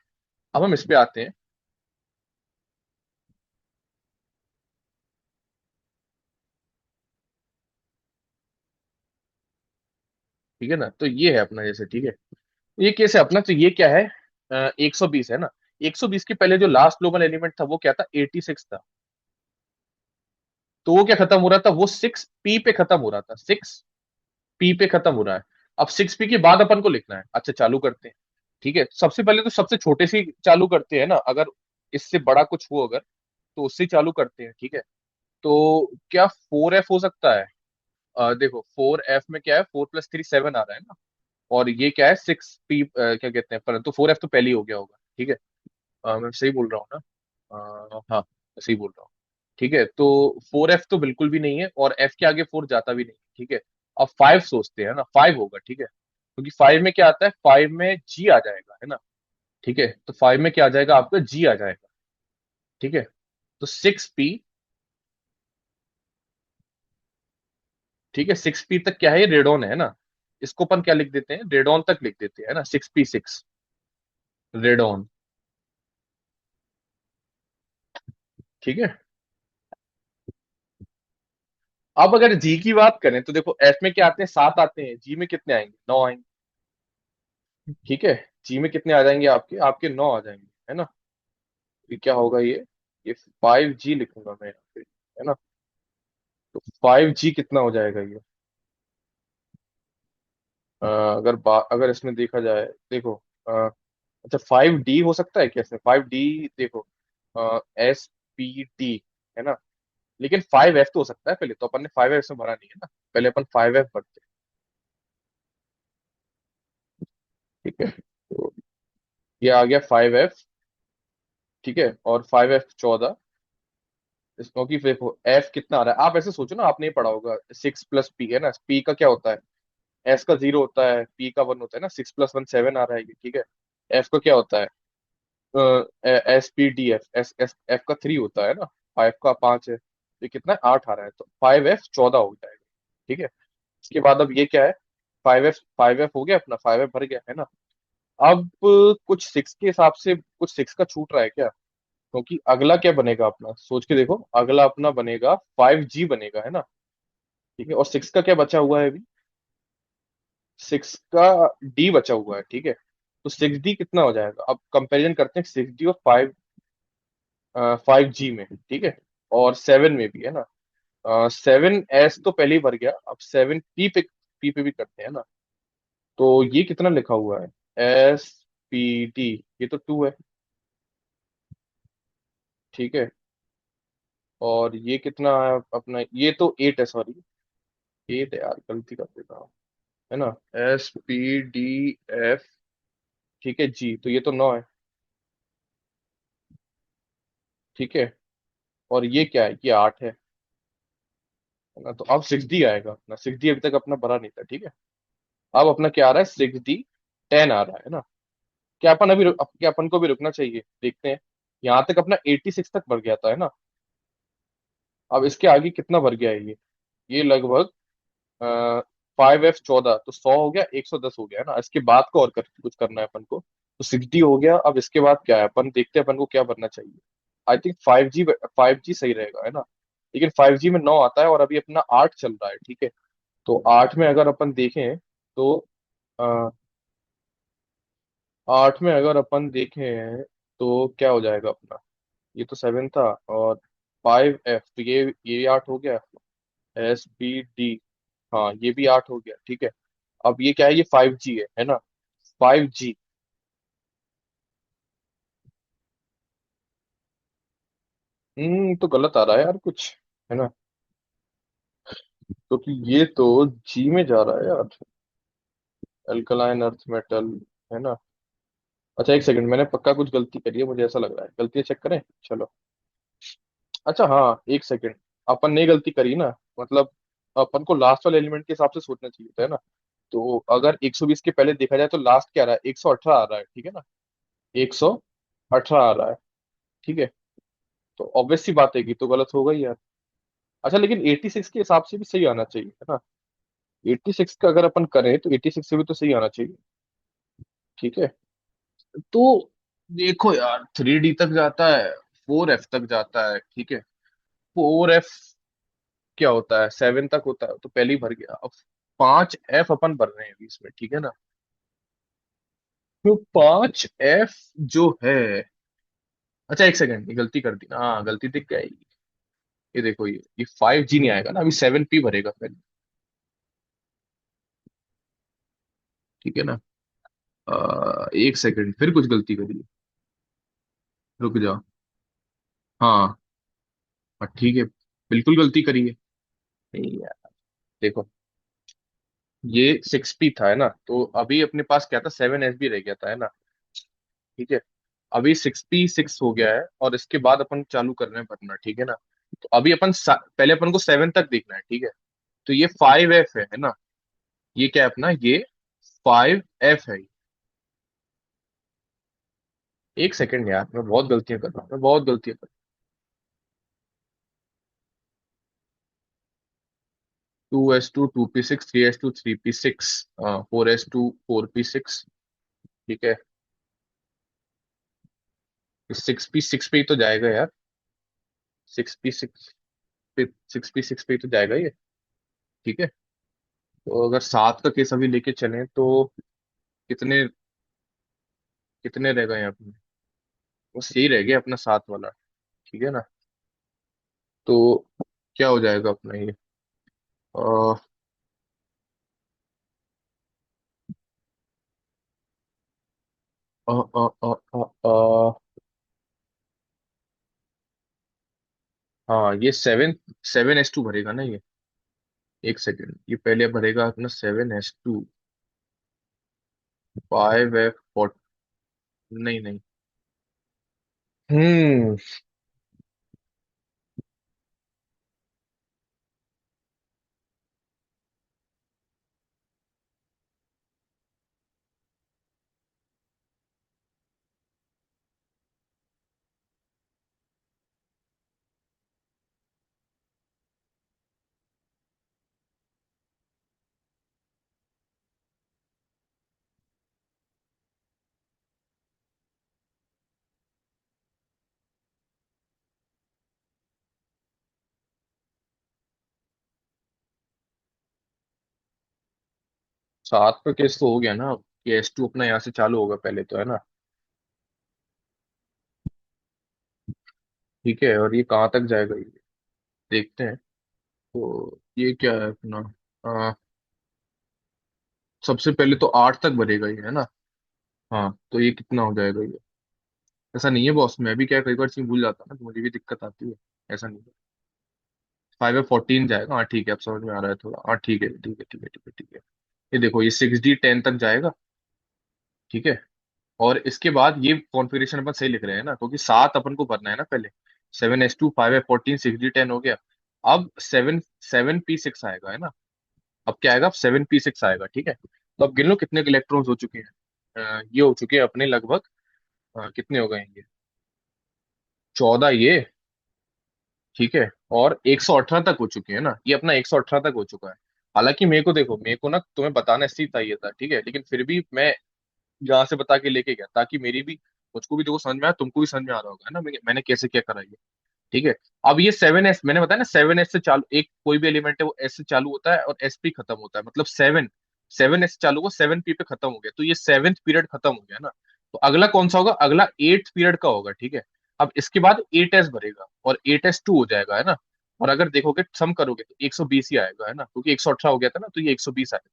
Speaker 1: अब हम इस पे आते हैं। ठीक है ना, तो ये है अपना, जैसे ठीक है, ये केस है अपना। तो ये क्या है, 120 है ना। 120 के पहले जो लास्ट ग्लोबल एलिमेंट था वो क्या था, 86 था। तो वो क्या खत्म हो रहा था, वो 6p पे खत्म हो रहा था, 6p पे खत्म हो रहा है। अब 6p के बाद अपन को लिखना है। अच्छा, चालू करते हैं। ठीक है, सबसे पहले तो सबसे छोटे से ही चालू करते हैं ना, अगर इससे बड़ा कुछ हो अगर, तो उससे ही चालू करते हैं। ठीक है, तो क्या 4f हो सकता है। देखो 4f में क्या है, 4 + 3 7 आ रहा है ना। और ये क्या है, 6p, क्या कहते हैं, परंतु 4f तो पहले ही हो गया होगा। ठीक है, मैं सही बोल रहा हूँ ना। हाँ, मैं सही बोल रहा हूँ। ठीक है, तो 4f तो बिल्कुल भी नहीं है, और f के आगे 4 जाता भी नहीं। ठीक है, अब 5 सोचते हैं ना, 5 होगा। ठीक है, क्योंकि 5 में क्या आता है, 5 में g आ जाएगा, है ना। ठीक है, तो 5 में क्या आ जाएगा आपका, g आ जाएगा। ठीक है, तो 6p। ठीक है, 6p तक क्या है, ये रेडॉन है ना। इसको अपन क्या लिख देते हैं, रेडॉन तक लिख देते हैं, है ना, 6p6 रेडॉन। ठीक है, अब अगर जी की बात करें तो देखो, एफ में क्या आते हैं, 7 आते हैं, जी में कितने आएंगे, 9 आएंगे। ठीक है, जी में कितने आ जाएंगे, आपके आपके 9 आ जाएंगे, है ना। ये क्या होगा, ये 5g लिखूंगा मैं यहाँ पे, है ना। तो 5g कितना हो जाएगा ये, अगर इसमें देखा जाए, देखो, अच्छा 5d हो सकता है क्या इसमें, 5d, देखो, SPD, है ना। लेकिन 5f तो हो सकता है, पहले तो अपन ने 5f में भरा नहीं है ना, पहले अपन 5f भरते हैं। ठीक है, तो ये आ गया 5f। ठीक है, और 5f 14। क्योंकि देखो एफ कितना आ रहा है, आप ऐसे सोचो ना, आपने ये पढ़ा होगा 6 + p, है ना। पी का क्या होता है, एस का 0 होता है, पी का 1 होता है ना। 6 + 1 7 आ रहा है ये। ठीक है, एफ का क्या होता है, SPD, एस एस एफ का 3 होता है ना, 5 का 5 है, तो ये कितना है, 8 आ रहा है, तो 5f 14 हो जाएगा। ठीक है, इसके बाद अब ये क्या है, 5f हो गया अपना, 5f भर गया, है ना। अब कुछ 6 के हिसाब से कुछ 6 का छूट रहा है क्या, क्योंकि अगला क्या बनेगा अपना, सोच के देखो, अगला अपना बनेगा 5g बनेगा, है ना। ठीक है, और 6 का क्या बचा हुआ है अभी, 6 का d बचा हुआ है। ठीक है, तो 6d कितना हो जाएगा, अब कंपैरिजन करते हैं 6d और 5g में। ठीक है, और 7 में भी, है ना। 7s तो पहले ही भर गया, अब 7p पे भी करते हैं ना। तो ये कितना लिखा हुआ है, SPD, ये तो 2 है। ठीक है, और ये कितना है अपना, ये तो 8 है, सॉरी, 8 है यार, गलती कर देता हूँ, है ना। SPD, F। ठीक है, जी, तो ये तो 9 है। ठीक है, और ये क्या है, ये 8 है ना। तो अब 6D आएगा अपना, 6D अभी तक अपना भरा नहीं था। ठीक है, अब अपना क्या आ रहा है, 6D 10 आ रहा है ना। क्या अपन को भी रुकना चाहिए, देखते हैं। यहाँ तक अपना 86 तक बढ़ गया था, है ना। अब इसके आगे कितना बढ़ गया है ये लगभग 5F14, तो 100 हो गया, 110 हो गया, है ना। इसके बाद को और कुछ करना है अपन को, तो 60 हो गया। अब इसके बाद क्या है, अपन देखते हैं अपन को क्या बनना चाहिए। आई थिंक 5G सही रहेगा, है ना। लेकिन 5G में 9 आता है और अभी अपना 8 चल रहा है, ठीक है। तो 8 में अगर अपन देखें तो अ, 8 में अगर अपन देखें तो क्या हो जाएगा अपना। ये तो 7 था, और 5F, तो ये 8 हो गया। SBD, हाँ ये भी 8 हो गया, ठीक है। अब ये क्या है, ये 5G है ना। 5G। तो गलत आ रहा है यार कुछ, है ना। क्योंकि ये तो जी में जा रहा है यार, अल्कलाइन अर्थ मेटल, है ना। अच्छा एक सेकंड, मैंने पक्का कुछ गलती करी है, मुझे ऐसा लग रहा है। गलती चेक करें, चलो। अच्छा हाँ, एक सेकंड, अपन ने गलती करी ना, मतलब अपन को लास्ट वाले एलिमेंट के हिसाब से सोचना चाहिए था, है ना। तो अगर 120 के पहले देखा जाए तो लास्ट क्या आ रहा है, 118 आ रहा है, ठीक है ना। 118 आ रहा है, ठीक है। तो ऑब्वियस सी बात है कि तो गलत होगा ही यार। अच्छा लेकिन 86 के हिसाब से भी सही आना चाहिए, है ना। 86 का अगर अपन करें तो 86 से भी तो सही आना चाहिए, ठीक है। तो देखो यार, 3D तक जाता है, 4F तक जाता है, ठीक है। 4F क्या होता है, 7 तक होता है, तो पहले ही भर गया। अब 5F अपन भर रहे हैं अभी इसमें, ठीक है ना। तो 5F जो है, अच्छा एक सेकंड, ये गलती कर दी ना, हाँ गलती दिख गई। ये देखो, ये 5G नहीं आएगा ना, अभी 7P भरेगा पहले, ठीक है ना। एक सेकंड, फिर कुछ गलती करी, रुक जाओ। हाँ, ठीक है, बिल्कुल गलती करी है। नहीं यार, देखो, ये 6P था, है ना। तो अभी अपने पास क्या था, 7SB रह गया था, है ना, ठीक है। अभी 6P6 हो गया है, और इसके बाद अपन चालू कर रहे हैं भरना, ठीक है ना। तो अभी पहले अपन को 7 तक देखना है, ठीक है। तो ये 5F है ना। ये क्या है अपना, ये 5F है। एक सेकंड यार, मैं बहुत गलतियां कर रहा हूँ, मैं बहुत गलतियां कर रहा हूँ। 2S2 2P6, 3S2 3P6, 4S2 4P6, ठीक है। 6P6 पे ही तो जाएगा यार। 6P6 पे ही तो जाएगा ये, ठीक है। तो अगर 7 का केस अभी लेके चलें तो कितने कितने रह गए यहाँ पे। बस यही रह गया अपना 7 वाला, ठीक है ना। तो क्या हो जाएगा अपना ये, अ, अ, अ, अ, हाँ ये 7 7S2 भरेगा ना ये। एक सेकेंड, ये पहले भरेगा अपना 7S2, 5F 40, नहीं नहीं। हम्म 7 का केस तो हो गया ना। ये S2 अपना यहाँ से चालू होगा पहले तो, है ना, ठीक है। और ये कहाँ तक जाएगा ये देखते हैं। तो ये क्या है अपना, सबसे पहले तो 8 तक भरेगा ये, है ना। हाँ, तो ये कितना हो जाएगा ये। ऐसा नहीं है बॉस, मैं भी क्या कई बार चीज भूल जाता हूँ ना, तो मुझे भी दिक्कत आती है। ऐसा नहीं है। 5F 14 जाएगा, हाँ ठीक है, अब समझ में आ रहा है थोड़ा, हाँ ठीक है ठीक है ठीक है ठीक है ठीक है। ये देखो, ये 6D 10 तक जाएगा, ठीक है। और इसके बाद ये कॉन्फ़िगरेशन अपन सही लिख रहे हैं ना, क्योंकि 7 अपन को भरना है ना पहले। 7S2 5F 14 6D 10 हो गया। अब 7 7P6 आएगा, है ना। अब क्या आएगा, अब 7P6 आएगा, ठीक है। तो अब गिन लो कितने इलेक्ट्रॉन्स हो चुके हैं। ये हो चुके हैं अपने लगभग, कितने हो गए ये, 14 ये, ठीक है। और 118 तक हो चुके हैं ना, ये अपना 118 तक हो चुका है। हालांकि मेरे को देखो, मेरे को ना तुम्हें बताना इसलिए चाहिए था, ठीक है, लेकिन फिर भी मैं यहाँ से बता के लेके गया ताकि मेरी भी, मुझको भी देखो समझ में आया, तुमको भी समझ में आ रहा होगा है ना, मैंने कैसे क्या करा ये, ठीक है। अब ये 7s मैंने बताया ना, 7s से चालू, एक कोई भी एलिमेंट है वो एस से चालू होता है और एस पे खत्म होता है, मतलब 7 एस चालू हुआ, 7 पी पे खत्म हो गया, तो ये 7th पीरियड खत्म हो गया ना। तो अगला कौन सा होगा, अगला 8th पीरियड का होगा, ठीक है। अब इसके बाद 8s भरेगा और 8s2 हो जाएगा, है ना। और अगर देखोगे सम करोगे तो 120 ही आएगा, है ना, क्योंकि 118 हो गया था ना, तो ये 120 आएगा।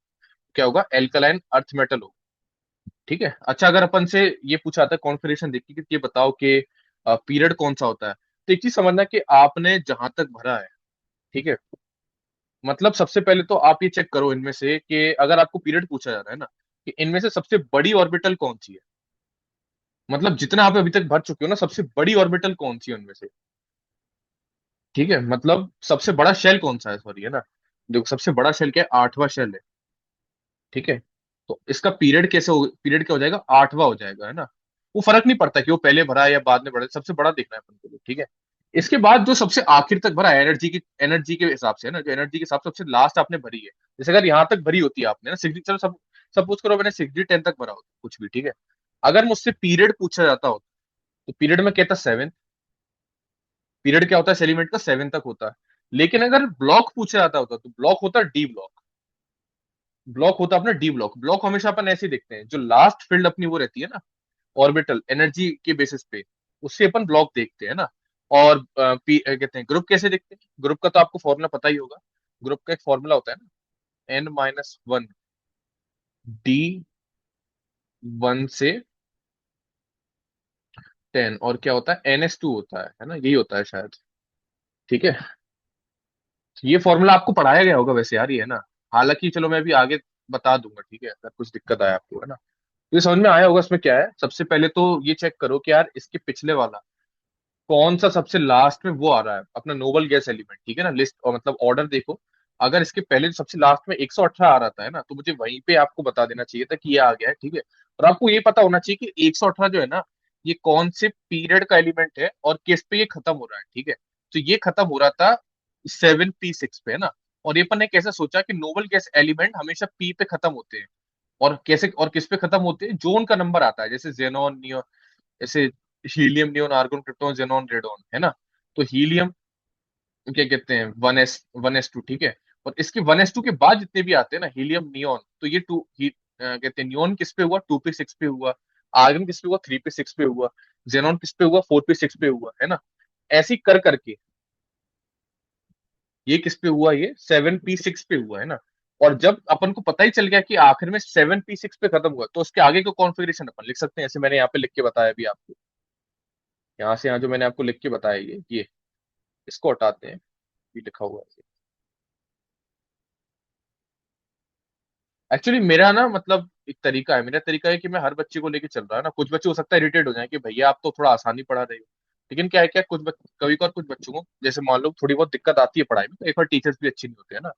Speaker 1: क्या होगा, एल्कलाइन अर्थ मेटल होगा, ठीक है। अच्छा, अगर अपन से ये पूछा था कॉन्फ़िगरेशन देख के कि ये बताओ कि पीरियड कौन सा होता है, तो एक चीज समझना कि आपने जहां तक भरा है, ठीक है, मतलब सबसे पहले तो आप ये चेक करो इनमें से कि अगर आपको पीरियड पूछा जा रहा है ना, कि इनमें से सबसे बड़ी ऑर्बिटल कौन सी है, मतलब जितना आप अभी तक भर चुके हो ना, सबसे बड़ी ऑर्बिटल कौन सी है उनमें से, ठीक है, मतलब सबसे बड़ा शेल कौन सा है, सॉरी, है ना। देखो सबसे बड़ा शेल क्या है, 8वां शेल है, ठीक है। तो इसका पीरियड कैसे हो, पीरियड क्या हो जाएगा, 8वां हो जाएगा, है ना। वो फर्क नहीं पड़ता कि वो पहले भरा है या बाद में भरा है, सबसे बड़ा देखना है अपन को, ठीक है। इसके बाद जो सबसे आखिर तक भरा है, एनर्जी के हिसाब से, है ना, जो एनर्जी के हिसाब से सबसे लास्ट आपने भरी है, जैसे अगर यहाँ तक भरी होती है आपने ना 60, चलो सब सपोज करो मैंने 60 10 तक भरा होता कुछ भी, ठीक है। अगर मुझसे पीरियड पूछा जाता हो तो पीरियड में कहता 7, पीरियड क्या होता है एलिमेंट का, 7 तक होता है। लेकिन अगर ब्लॉक पूछा जाता होता तो ब्लॉक होता डी ब्लॉक, ब्लॉक होता अपना डी ब्लॉक। ब्लॉक हमेशा अपन ऐसे ही देखते हैं, जो लास्ट फील्ड अपनी वो रहती है ना, ऑर्बिटल एनर्जी के बेसिस पे, उससे अपन ब्लॉक देखते हैं ना। और कहते हैं ग्रुप कैसे देखते हैं, ग्रुप का तो आपको फॉर्मूला पता ही होगा। ग्रुप का एक फॉर्मूला होता है ना, n-1 D1 से 10, और क्या होता है, NS2 होता है ना, यही होता है शायद, ठीक है। ये फॉर्मूला आपको पढ़ाया गया होगा वैसे यार, ये है ना। हालांकि चलो मैं अभी आगे बता दूंगा, ठीक है, अगर कुछ दिक्कत आया आपको, है ना। तो ये समझ में आया होगा इसमें क्या है। सबसे पहले तो ये चेक करो कि यार इसके पिछले वाला कौन सा सबसे लास्ट में वो आ रहा है, अपना नोबल गैस एलिमेंट, ठीक है ना, लिस्ट और मतलब ऑर्डर देखो। अगर इसके पहले सबसे लास्ट में 118 आ रहा था, है ना, तो मुझे वहीं पे आपको बता देना चाहिए था कि ये आ गया है, ठीक है। और आपको ये पता होना चाहिए कि 118 जो है ना, ये कौन से पीरियड का एलिमेंट है और किस पे ये खत्म हो रहा है, ठीक है। तो ये खत्म हो रहा था 7p6 पे, है ना। और ये अपन ने कैसे सोचा कि नोबल गैस एलिमेंट हमेशा पी पे खत्म होते हैं, और कैसे और किस पे खत्म होते हैं, जो उनका नंबर आता है, जैसे जेनॉन, ऐसे helium, neon, argon, krypton, xenon, radon, है ना। तो हीलियम क्या कहते हैं, 1s1s2, ठीक है। और इसके 1s2 के बाद जितने भी आते हैं ना, हीलियम, नियोन, तो ये कहते हैं नियोन किस पे हुआ, 2p6 पे हुआ। आर्गन किस पे हुआ, 3p6 पे हुआ। जेनॉन किस पे हुआ, 4p6 पे हुआ, है ना। ऐसे ही कर करके ये किस पे हुआ, ये 7p6 पे हुआ, है ना। और जब अपन को पता ही चल गया कि आखिर में 7p6 पे खत्म हुआ, तो उसके आगे का कॉन्फ़िगरेशन अपन लिख सकते हैं, ऐसे मैंने यहाँ पे लिख के बताया अभी आपको। यहाँ से यहाँ जो मैंने आपको लिख के बताया, ये इसको हटाते हैं, ये लिखा हुआ है। एक्चुअली मेरा ना मतलब एक तरीका है, मेरा तरीका है कि मैं हर बच्चे को लेके चल रहा है ना। कुछ बच्चे हो सकता है इरिटेट हो जाए कि भैया आप तो थोड़ा आसानी पढ़ा रहे हो, लेकिन क्या है, क्या कभी कभार कुछ बच्चों को जैसे मान लो थोड़ी बहुत दिक्कत आती है पढ़ाई में, तो एक बार टीचर्स भी अच्छे नहीं होते हैं ना,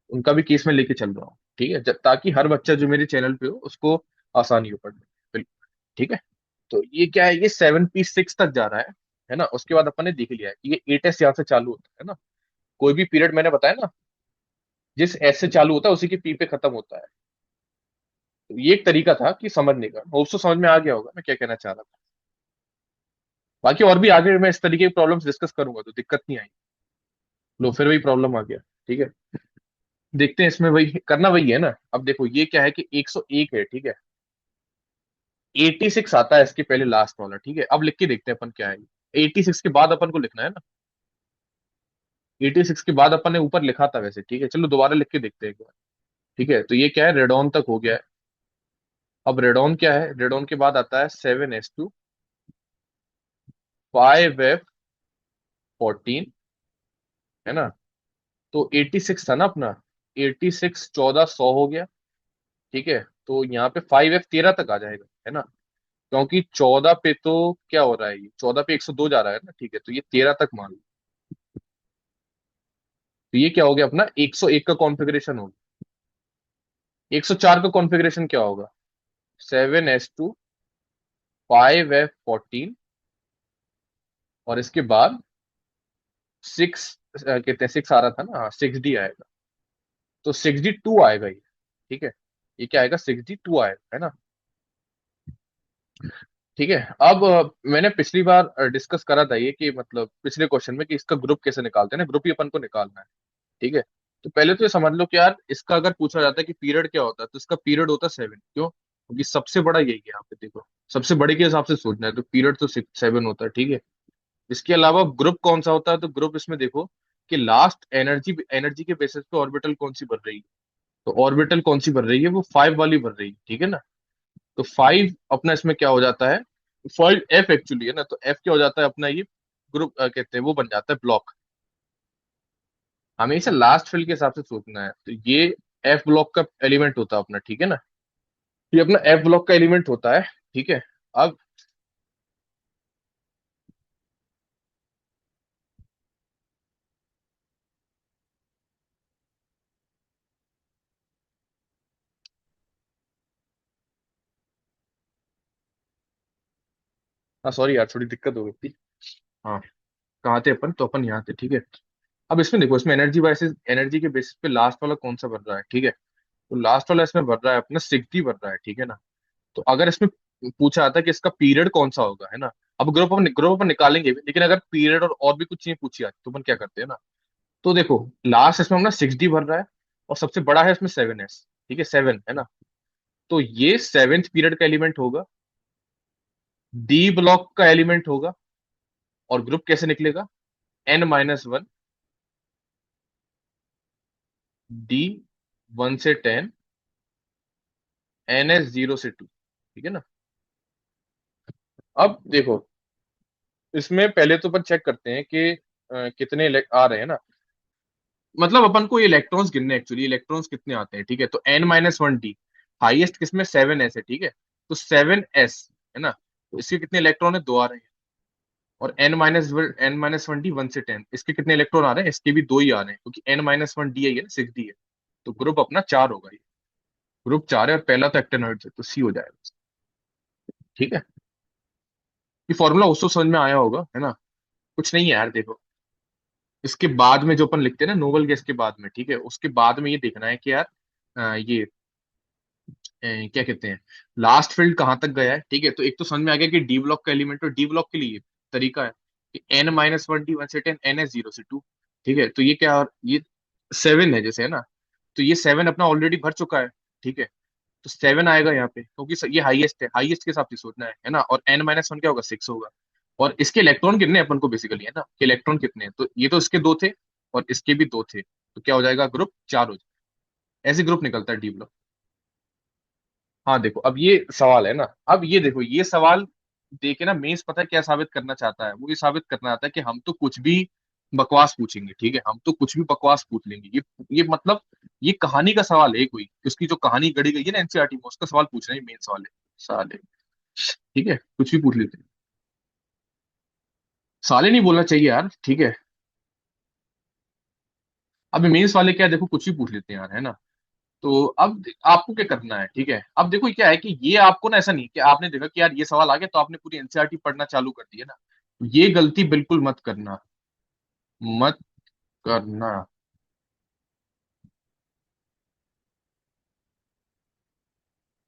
Speaker 1: उनका भी केस में लेके चल रहा हूँ, ठीक है, ताकि हर बच्चा जो मेरे चैनल पे हो उसको आसानी हो पढ़ने में। बिल्कुल, ठीक है। तो ये क्या है, ये 7p6 तक जा रहा है ना। उसके बाद अपन ने देख लिया है कि ये 8s यहाँ से चालू होता है ना। कोई भी पीरियड मैंने बताया ना, जिस एस से चालू होता है उसी के पी पे खत्म होता है। तो ये एक तरीका था कि समझने का, होप सो समझ में आ गया होगा मैं क्या कहना चाह रहा था। बाकी और भी आगे मैं इस तरीके की प्रॉब्लम्स डिस्कस करूंगा, तो दिक्कत नहीं आई। लो फिर वही प्रॉब्लम आ गया, ठीक है। देखते हैं इसमें वही करना, वही है ना। अब देखो ये क्या है कि 101 है, ठीक है। 86 आता है इसके पहले लास्ट वाला, ठीक है। अब लिख के देखते हैं अपन क्या है। 86 के बाद अपन को लिखना है ना, 86 के बाद अपन ने ऊपर लिखा था वैसे, ठीक है, चलो दोबारा लिख के देखते हैं एक बार। ठीक है, तो ये क्या है, रेडॉन तक हो गया है। अब रेडॉन क्या है, रेडॉन के बाद आता है 7s2, 5f14, है ना। तो 86 था ना अपना, 86 14 100 हो गया, ठीक है। तो यहाँ पे 5f 13 तक आ जाएगा, है ना। क्योंकि 14 पे तो क्या हो रहा है, ये 14 पे 102 जा रहा है ना, ठीक है, तो ये 13 तक मान लो। तो ये क्या हो गया अपना, 101 का कॉन्फ़िगरेशन होगा। 104 का कॉन्फ़िगरेशन क्या होगा, 7s2 5f14, और इसके बाद 6, कहते हैं 6 आ रहा था ना, 6d आएगा। तो 6d2 आएगा ये। ठीक है, ये क्या आएगा, 6d2 आएगा, है ना। ठीक है। अब मैंने पिछली बार डिस्कस करा था ये, कि मतलब पिछले क्वेश्चन में, कि इसका ग्रुप कैसे निकालते हैं ना, ग्रुप ही अपन को निकालना है। ठीक है। तो पहले तो ये समझ लो कि यार, इसका अगर पूछा जाता है कि पीरियड क्या होता है, तो इसका पीरियड होता है 7। क्यों? क्योंकि सबसे बड़ा यही है, यहाँ पे देखो, सबसे बड़े के हिसाब से सोचना है तो पीरियड तो 7 होता है। ठीक है। इसके अलावा ग्रुप कौन सा होता है, तो ग्रुप इसमें देखो कि लास्ट एनर्जी एनर्जी के बेसिस पे ऑर्बिटल कौन सी बन रही है। तो ऑर्बिटल कौन सी बन रही है, वो 5 वाली बन रही है। ठीक है ना। तो 5 अपना इसमें क्या हो जाता है, 5f एक्चुअली है ना, तो f क्या हो जाता है अपना, ये ग्रुप कहते हैं, वो बन जाता है ब्लॉक। हमेशा लास्ट फिल के हिसाब से सोचना है, तो ये एफ ब्लॉक का एलिमेंट होता है अपना। ठीक है ना। ये अपना एफ ब्लॉक का एलिमेंट होता है। ठीक है। अब हाँ सॉरी यार, थोड़ी दिक्कत हो गई थी। हाँ, कहाँ थे अपन, तो अपन यहाँ थे। ठीक है। अब इसमें देखो, इसमें एनर्जी वाइसेस, एनर्जी के बेसिस पे लास्ट वाला कौन सा बन रहा है। ठीक है। तो लास्ट वाला इसमें बन रहा है अपना 6d बन रहा है। ठीक है ना। तो अगर इसमें पूछा आता है कि इसका पीरियड कौन सा होगा, है ना। अब ग्रुप अपन निकालेंगे भी, लेकिन अगर पीरियड और भी कुछ चीजें पूछी जाती तो अपन क्या करते हैं ना। तो देखो, लास्ट इसमें अपना 6d भर रहा है, और सबसे बड़ा है इसमें 7s। ठीक है, 7 है ना। तो ये सेवेंथ पीरियड का एलिमेंट होगा, डी ब्लॉक का एलिमेंट होगा। और ग्रुप कैसे निकलेगा, n-1, डी 1 से 10, ns 0 से 2। ठीक है ना। अब देखो, इसमें पहले तो अपन चेक करते हैं कि कितने आ रहे हैं ना। मतलब अपन को ये इलेक्ट्रॉन्स गिनने, एक्चुअली इलेक्ट्रॉन्स कितने आते हैं। ठीक है। तो n-1d, हाईएस्ट किसमें, 7s है। ठीक है। तो 7s, है ना। तो इसके कितने इलेक्ट्रॉन है, 2 आ रहे हैं। और n-1d 1 से 10, इसके कितने इलेक्ट्रॉन आ रहे हैं, इसके भी 2 ही आ रहे हैं, क्योंकि n-1d है ना, 6d है। तो ग्रुप अपना 4 होगा ये। ग्रुप 4 है, और पहला तो एक्टेनॉइड है, तो सी हो जाएगा। ठीक है। ये फॉर्मूला उसको समझ में आया होगा, है ना। कुछ नहीं है यार, देखो, इसके बाद में जो अपन लिखते हैं ना, नोबल गैस के बाद में, ठीक है, उसके बाद में ये देखना है कि यार ये क्या कहते हैं, लास्ट फील्ड कहाँ तक गया है। ठीक है। तो एक तो समझ में आ गया कि डी ब्लॉक का एलिमेंट, और डी ब्लॉक के लिए तरीका है कि n-1d 1 से 10, ns 0 से 2। ठीक है। तो ये क्या, ये 7 है जैसे, है ना। तो ये 7 अपना ऑलरेडी भर चुका है। ठीक है। तो 7 आएगा यहाँ पे, क्योंकि ये हाईएस्ट है, हाईएस्ट के हिसाब से सोचना है ना। और n-1 क्या होगा, 6 होगा। और इसके इलेक्ट्रॉन कितने हैं अपन को बेसिकली, है ना, कि इलेक्ट्रॉन कितने हैं, तो ये तो इसके 2 थे, और इसके भी 2 थे, तो क्या हो जाएगा, ग्रुप 4 हो जाएगा। ऐसे ग्रुप निकलता है डी ब्लॉक। हाँ देखो, अब ये सवाल है ना, अब ये देखो, ये सवाल देखे ना, मेंस पता है क्या साबित करना चाहता है, वो ये साबित करना चाहता है कि हम तो कुछ भी बकवास पूछेंगे। ठीक है, हम तो कुछ भी बकवास पूछ लेंगे। ये मतलब, ये कहानी का सवाल है कोई, उसकी जो कहानी गढ़ी गई है ना एनसीईआरटी में, उसका सवाल पूछ रहे हैं, मेन सवाल है, साले। ठीक है, कुछ भी पूछ लेते हैं। साले नहीं बोलना चाहिए यार। ठीक है। अब मेंस वाले क्या है, देखो कुछ भी पूछ लेते हैं यार, है ना। तो अब आपको क्या करना है। ठीक है। अब देखो क्या है कि ये आपको ना, ऐसा नहीं कि आपने देखा कि यार ये सवाल आ गया तो आपने पूरी एनसीईआरटी पढ़ना चालू कर दी, है ना। ये गलती बिल्कुल मत करना, मत करना।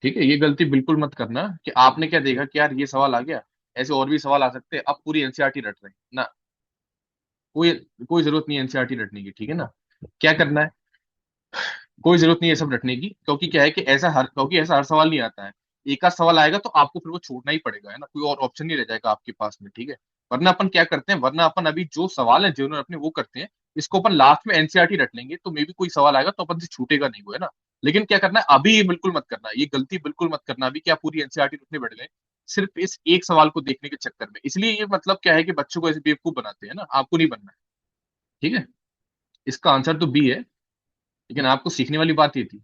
Speaker 1: ठीक है, ये गलती बिल्कुल मत करना कि आपने क्या देखा कि यार ये सवाल आ गया, ऐसे और भी सवाल आ सकते हैं, अब पूरी एनसीईआरटी रट रहे हैं ना। कोई कोई जरूरत नहीं है एनसीईआरटी रटने की। ठीक है ना। क्या करना है, कोई जरूरत नहीं है सब रटने की, क्योंकि क्या है कि ऐसा हर सवाल नहीं आता है। एक आध सवाल आएगा तो आपको फिर वो छोड़ना ही पड़ेगा, है ना, कोई और ऑप्शन नहीं रह जाएगा आपके पास में। ठीक है। वरना अपन क्या करते हैं, वरना अपन अभी जो सवाल है जिन्होंने अपने वो करते हैं, इसको अपन लास्ट में एनसीईआरटी रट लेंगे, तो मे भी कोई सवाल आएगा तो अपन से छूटेगा नहीं वो, है ना। लेकिन क्या करना है, अभी ये बिल्कुल मत करना, ये गलती बिल्कुल मत करना अभी, क्या पूरी एनसीईआरटी रटने बैठ गए सिर्फ इस एक सवाल को देखने के चक्कर में। इसलिए ये मतलब क्या है कि बच्चों को ऐसे बेवकूफ बनाते हैं ना, आपको नहीं बनना है। ठीक है। इसका आंसर तो बी है, लेकिन आपको सीखने वाली बात ये थी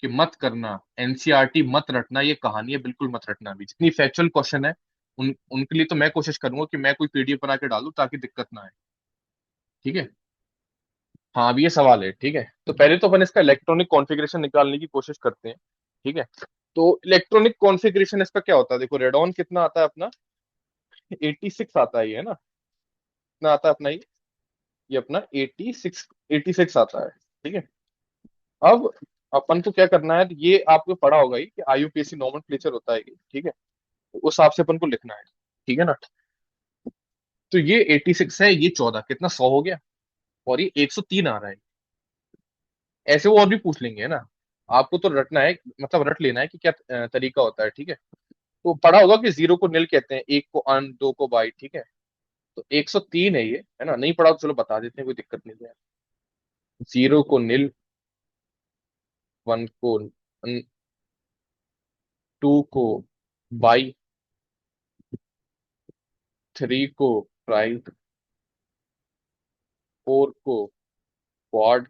Speaker 1: कि मत करना, एनसीईआरटी मत रटना, ये कहानी है बिल्कुल मत रटना। भी जितनी फैक्चुअल क्वेश्चन है, उनके लिए तो मैं कोशिश करूंगा कि मैं कोई पीडीएफ बना के डालूं ताकि दिक्कत ना आए। ठीक है। हाँ, अब ये सवाल है। ठीक है। तो पहले तो अपन इसका इलेक्ट्रॉनिक कॉन्फ़िगरेशन निकालने की कोशिश करते हैं। ठीक है। तो इलेक्ट्रॉनिक कॉन्फ़िगरेशन इसका क्या होता है, देखो रेडॉन कितना आता है अपना, 86 आता है, ये है ना, कितना आता है अपना ये अपना 86, 86 आता है, ठीक है। अब अपन को क्या करना है, ये आपको पढ़ा होगा ही कि आईयूपीएसी नोमेनक्लेचर होता है ये, ठीक है। तो उस हिसाब से अपन को लिखना है, ठीक है ना। तो ये 86 है, ये 14, कितना 100 हो गया, और ये 103 आ रहा है। ऐसे वो और भी पूछ लेंगे, है ना। आपको तो रटना है, मतलब रट लेना है कि क्या तरीका होता है, ठीक है। तो पढ़ा होगा कि जीरो को निल कहते हैं, एक को अन, दो को बाई, ठीक है। तो 103 है ये, है ना। नहीं पढ़ा तो चलो बता देते हैं, कोई दिक्कत नहीं है। जीरो को निल, वन को अन, टू को बाई, थ्री को ट्राई, फोर को क्वाड,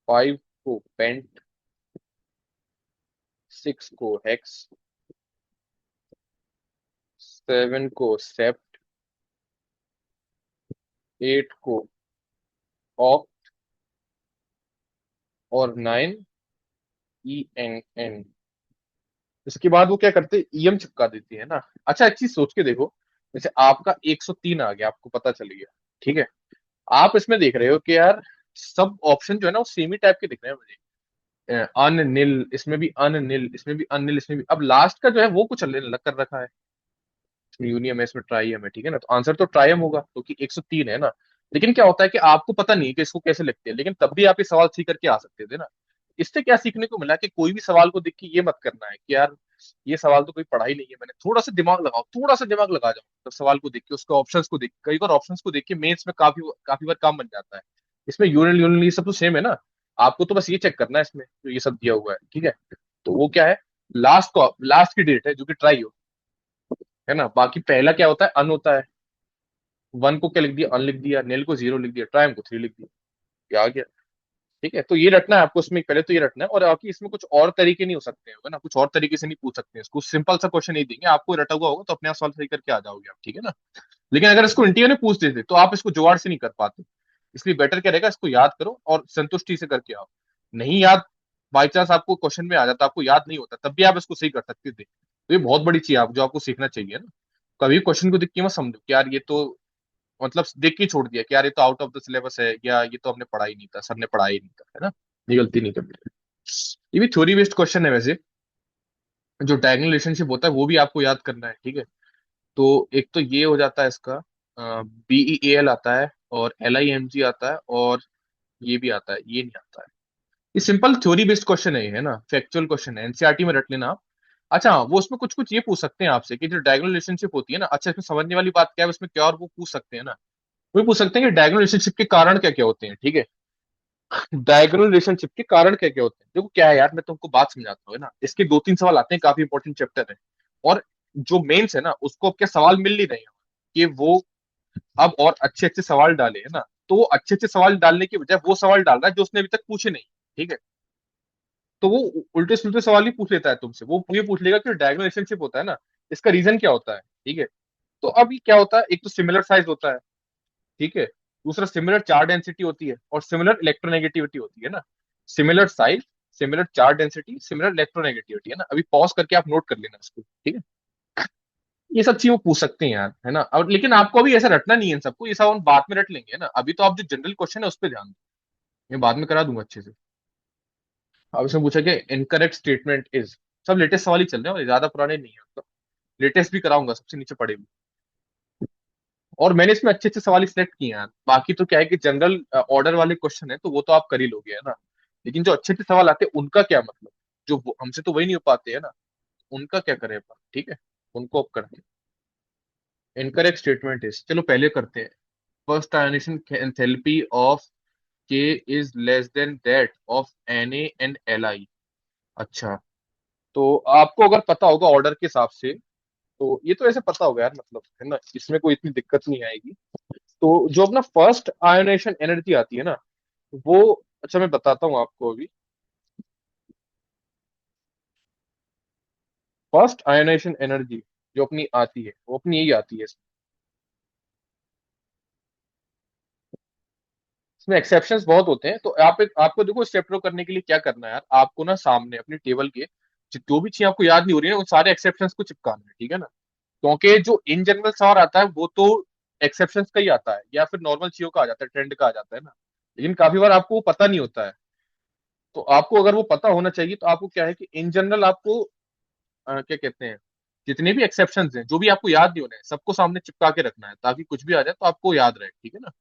Speaker 1: फाइव को पेंट, सिक्स को हेक्स, सेवन को सेप्ट, एट को ऑक्ट, और नाइन ENN। इसके बाद वो क्या करते हैं, ईएम चिपका देती है ना। अच्छा, एक चीज सोच के देखो, जैसे आपका 103 आ गया, आपको पता चल गया, ठीक है। आप इसमें देख रहे हो कि यार सब ऑप्शन जो है ना वो सेम ही टाइप के दिख रहे हैं मुझे। अन निल, इसमें भी अन निल, इसमें भी अन निल, इसमें भी। अब लास्ट का जो है वो कुछ अलग कर रखा है, यूनियम है, इसमें ट्राइयम है, ठीक है ना। तो आंसर तो ट्राइयम होगा क्योंकि 103 है ना। लेकिन क्या होता है कि आपको पता नहीं है कि इसको कैसे लिखते हैं, लेकिन तब भी आप ये सवाल सीख करके आ सकते थे ना। इससे क्या सीखने को मिला कि कोई भी सवाल को देख के ये मत करना है कि यार ये सवाल तो कोई पढ़ा ही नहीं है मैंने, थोड़ा सा दिमाग लगाओ, थोड़ा सा दिमाग लगा जाओ, तो सवाल को देख के, उसके ऑप्शंस को देख, कई बार ऑप्शंस को देख के मेंस में काफी काफी बार काम बन जाता है। इसमें यूनियन यूनियन ये सब तो सेम है ना। आपको तो बस ये चेक करना है इसमें जो ये सब दिया हुआ है, ठीक है। तो वो क्या है, लास्ट को, लास्ट की डेट है जो कि ट्राई हो, है ना। बाकी पहला क्या होता है, अन होता है। वन को क्या लिख दिया, अन लिख दिया, नेल को जीरो लिख दिया, ट्राइम को थ्री लिख दिया, ये आ गया, ठीक है। तो ये रटना है आपको इसमें, पहले तो ये रटना है। और बाकी इसमें कुछ और तरीके नहीं हो सकते हैं, है ना, कुछ और तरीके से नहीं पूछ सकते हैं इसको, सिंपल सा क्वेश्चन नहीं देंगे आपको, रटा हुआ होगा तो अपने आप सॉल्व सही करके आ जाओगे आप, ठीक है ना। लेकिन अगर इसको इंटीरियर में पूछ देते तो आप इसको जुगाड़ से नहीं कर पाते। इसलिए बेटर क्या रहेगा, इसको याद करो और संतुष्टि से करके आओ। नहीं याद, बाई चांस आपको क्वेश्चन में आ जाता, आपको याद नहीं होता, तब भी आप इसको सही कर सकते थे। तो ये बहुत बड़ी चीज है जो आपको सीखना चाहिए ना। कभी क्वेश्चन को देख के मत समझो कि यार ये तो, मतलब देख के ही छोड़ दिया कि यार ये तो आउट ऑफ द सिलेबस है, या ये तो हमने पढ़ा ही नहीं था, सर ने पढ़ाया ही नहीं था, है ना। ये गलती नहीं करनी। ये भी थ्योरी बेस्ड क्वेश्चन है वैसे। जो डायगोनल रिलेशनशिप होता है वो भी आपको याद करना है, ठीक है। तो एक तो ये हो जाता है इसका, BEAL आता है, और LIMG आता है, और ये भी आता है, ये नहीं आता है। ये सिंपल थ्योरी बेस्ड क्वेश्चन है, है ना, फैक्चुअल क्वेश्चन है, एनसीईआरटी में रट लेना आप। अच्छा, वो उसमें कुछ कुछ ये पूछ सकते हैं आपसे कि जो डायगोनल रिलेशनशिप होती है ना, अच्छा इसमें समझने वाली बात क्या है उसमें, क्या और वो पूछ सकते हैं ना। वो पूछ सकते हैं कि डायगोनल रिलेशनशिप के कारण क्या क्या होते हैं, ठीक है। डायगोनल रिलेशनशिप के कारण क्या क्या होते हैं, देखो क्या है यार, मैं तुमको बात समझाता हूँ, है ना। इसके दो तीन सवाल आते हैं, काफी इंपॉर्टेंट चैप्टर है। और जो मेंस है ना, उसको अब क्या सवाल मिल नहीं रहे हैं कि वो अब और अच्छे अच्छे सवाल डाले, है ना। तो वो अच्छे अच्छे सवाल डालने की बजाय वो सवाल डाल रहा है जो उसने अभी तक पूछे नहीं, ठीक है। तो वो उल्टे सुलटे सवाल ही पूछ लेता है तुमसे, वो ये पूछ लेगा कि डायगोनल रिलेशनशिप होता है ना, इसका रीजन क्या होता है, ठीक है। तो अब ये क्या होता है, एक तो सिमिलर साइज होता है, ठीक है। दूसरा सिमिलर चार्ज डेंसिटी होती है, और सिमिलर इलेक्ट्रोनेगेटिविटी होती है ना। Similar size, similar charge density, similar electronegativity, है ना। अभी पॉज करके आप नोट कर लेना इसको, ठीक है। ये सब चीज वो पूछ सकते हैं यार, है ना। और लेकिन आपको अभी ऐसा रटना नहीं है इन सबको, ये सब हम बाद में रट लेंगे, है ना। अभी तो आप जो जनरल क्वेश्चन है उस पर ध्यान दो, मैं बाद में करा दूंगा अच्छे से। अब इसमें पूछा कि इनकरेक्ट स्टेटमेंट इज, सब लेटेस्ट सवाल ही चल रहे हैं और ज्यादा पुराने नहीं है, मतलब लेटेस्ट भी कराऊंगा, सबसे नीचे पड़े हुए। और मैंने इसमें अच्छे अच्छे सवाल सिलेक्ट किए हैं। बाकी तो क्या है कि जनरल ऑर्डर वाले क्वेश्चन है तो वो तो आप कर ही लोगे, है ना। लेकिन जो अच्छे अच्छे सवाल आते हैं उनका क्या मतलब, जो हमसे तो वही नहीं हो पाते, है ना। उनका क्या करें अपन, ठीक है, उनको अब करते हैं। इनकरेक्ट स्टेटमेंट इज, चलो पहले करते हैं। First ionisation enthalpy of K is less than that of Na and Li। अच्छा, तो आपको अगर पता होगा ऑर्डर के हिसाब से, तो ये तो ऐसे पता होगा यार, मतलब है ना, इसमें कोई इतनी दिक्कत नहीं आएगी। तो जो अपना फर्स्ट आयोनेशन एनर्जी आती है ना, वो, अच्छा मैं बताता हूँ आपको अभी। फर्स्ट आयोनाइजेशन एनर्जी जो अपनी आती है वो अपनी यही आती है, इसमें एक्सेप्शंस बहुत होते हैं। तो आपको देखो स्टेप ड्रॉ करने के लिए क्या करना है यार, आपको ना सामने अपनी टेबल के जो भी चीज आपको याद नहीं हो रही है, उन सारे एक्सेप्शंस को चिपकाना है, ठीक है ना। क्योंकि जो इन जनरल सवाल आता है वो तो एक्सेप्शंस का ही आता है, या फिर नॉर्मल चीजों का आ जाता है, ट्रेंड का आ जाता है ना। लेकिन काफी बार आपको वो पता नहीं होता है। तो आपको अगर वो पता होना चाहिए, तो आपको क्या है कि इन जनरल आपको क्या कहते हैं, जितने भी एक्सेप्शंस हैं जो भी आपको याद नहीं होने हैं, सबको सामने चिपका के रखना है, ताकि कुछ भी आ जाए तो आपको याद रहे, ठीक है ना।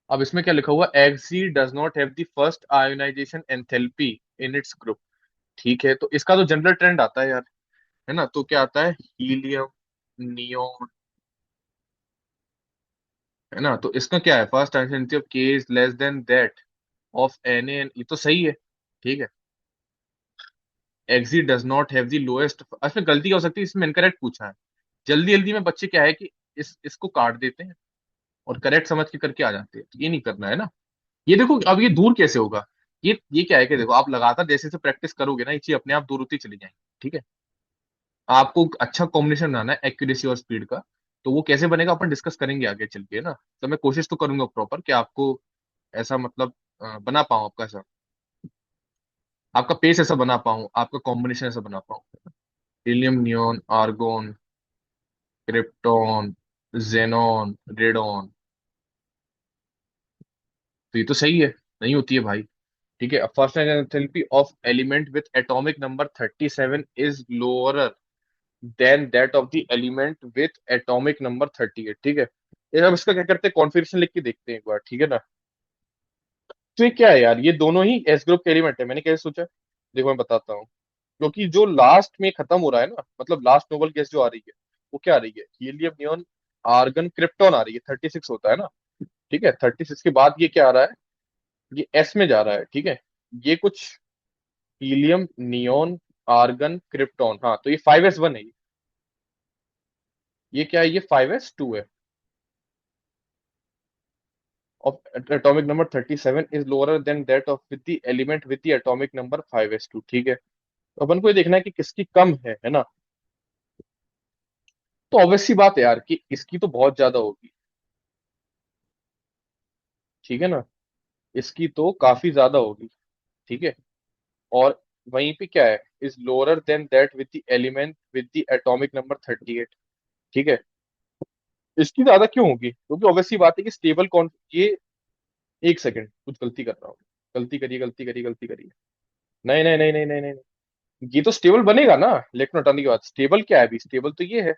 Speaker 1: अब इसमें क्या लिखा हुआ, Xz does not have the first ionization enthalpy in its group. ठीक है, तो इसका तो जनरल ट्रेंड आता है यार, है ना। तो क्या आता है, हीलियम, नियोन, है ना। तो इसका क्या है, first identity of K is less than that of N N, ये तो सही है, ठीक है। Xz does not have the lowest, इसमें गलती क्या हो सकती है, इसमें इनकरेक्ट पूछा है। जल्दी जल्दी में बच्चे क्या है कि इसको काट देते हैं और करेक्ट समझ के करके आ जाते हैं, तो ये नहीं करना है ना। ये देखो अब ये दूर कैसे होगा, ये क्या है कि देखो आप लगातार जैसे जैसे प्रैक्टिस करोगे ना, ये चीज अपने आप दूर होती चली जाएंगी, ठीक है। आपको अच्छा कॉम्बिनेशन बनाना है एक्यूरेसी और स्पीड का। तो वो कैसे बनेगा अपन डिस्कस करेंगे आगे चल के, ना। तो मैं कोशिश तो करूंगा प्रॉपर कि आपको ऐसा मतलब बना पाऊँ आपका ऐसा, आपका पेस ऐसा बना पाऊँ, आपका कॉम्बिनेशन ऐसा बना पाऊँ। Helium, neon, argon, krypton, xenon, radon, तो ये तो सही है, नहीं होती है भाई। ठीक है, first enthalpy of element with atomic number 37 is lower than that of the element with atomic number 38, ठीक है। ये अब इसका क्या करते हैं, कॉन्फ़िगरेशन लिख के देखते हैं एक बार, ठीक है ना। तो ये क्या है यार, ये दोनों ही एस ग्रुप के एलिमेंट है, मैंने कैसे सोचा, देखो मैं बताता हूँ। क्योंकि जो लास्ट में खत्म हो रहा है ना, मतलब लास्ट नोबल गैस जो आ रही है, वो क्या आ रही है, हीलियम, नियोन, आर्गन, क्रिप्टॉन आ रही है, 36 होता है ना। ठीक है, 36 के बाद ये क्या आ रहा है, ये एस में जा रहा है, ठीक है। ये कुछ हीलियम, नियोन, आर्गन, क्रिप्टॉन, हाँ, तो ये 5s1 है। ये क्या है, ये 5s2 है। of atomic number 37 is lower than that of with the element with the atomic number 5s2, ठीक है। तो अपन को ये देखना है कि किसकी कम है ना। तो ऑब्वियस सी बात है यार कि इसकी तो बहुत ज्यादा होगी, ठीक है ना। इसकी तो काफी ज्यादा होगी, ठीक है। और वहीं पे क्या है, is lower than that with the element with the atomic number 38, ठीक है। इसकी ज्यादा क्यों होगी, क्योंकि ऑब्वियस सी बात है कि स्टेबल कौन ये, एक सेकंड, कुछ गलती कर रहा हूँ, गलती करिए। नहीं नहीं नहीं नहीं नहीं नहीं, ये तो स्टेबल बनेगा ना इलेक्ट्रॉन हटाने के बाद। स्टेबल क्या है, अभी स्टेबल तो ये है,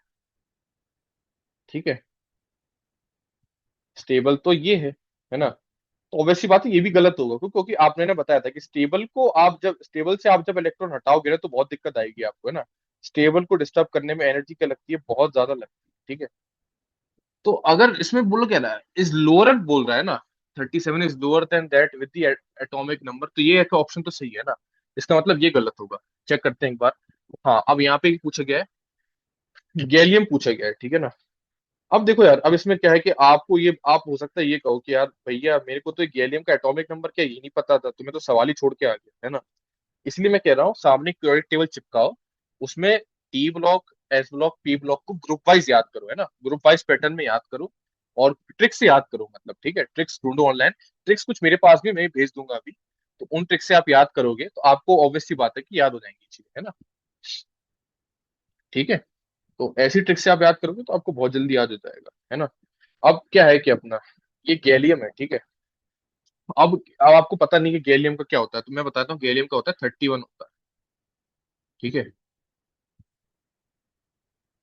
Speaker 1: ठीक है। स्टेबल तो ये है ना। तो ऑब्वियसली बात है ये भी गलत होगा, क्योंकि आपने ना बताया था कि स्टेबल को आप जब स्टेबल से आप जब इलेक्ट्रॉन हटाओगे ना, तो बहुत दिक्कत आएगी आपको, है ना। स्टेबल को डिस्टर्ब करने में एनर्जी क्या लगती है, बहुत ज्यादा लगती है, ठीक है। तो अगर इसमें बोलो क्या रहा है, इज लोअर बोल रहा है ना, 37 is lower than that with the atomic number, तो ये एक ऑप्शन तो सही है ना। इसका मतलब ये गलत होगा, चेक करते हैं एक बार। हाँ, अब यहाँ पे पूछा गया है, गैलियम पूछा गया है, ठीक है ना। अब देखो यार, अब इसमें क्या है कि आपको ये, आप हो सकता है ये कहो कि यार भैया मेरे को तो ये गैलियम का एटॉमिक नंबर क्या ये नहीं पता था, तुम्हें तो सवाल ही छोड़ के आ गया, है ना। इसलिए मैं कह रहा हूँ सामने पीरियोडिक टेबल चिपकाओ, उसमें T block, S block, P block को ग्रुप वाइज याद करो, है ना, ग्रुप वाइज पैटर्न में याद करो। और ट्रिक्स से याद करो, मतलब ठीक है, ट्रिक्स ढूंढो ऑनलाइन। ट्रिक्स कुछ मेरे पास भी, मैं भेज दूंगा अभी। तो उन ट्रिक्स से आप याद करोगे तो आपको ऑब्वियस सी बात है कि याद हो जाएंगी चीजें, है ना। ठीक है, तो ऐसी ट्रिक से आप याद करोगे तो आपको बहुत जल्दी याद हो जाएगा, है ना। अब क्या है कि अपना ये गैलियम है, ठीक है। अब आपको पता नहीं कि गैलियम का क्या होता है, तो मैं बताता हूँ गैलियम का होता है 31 होता है, ठीक है।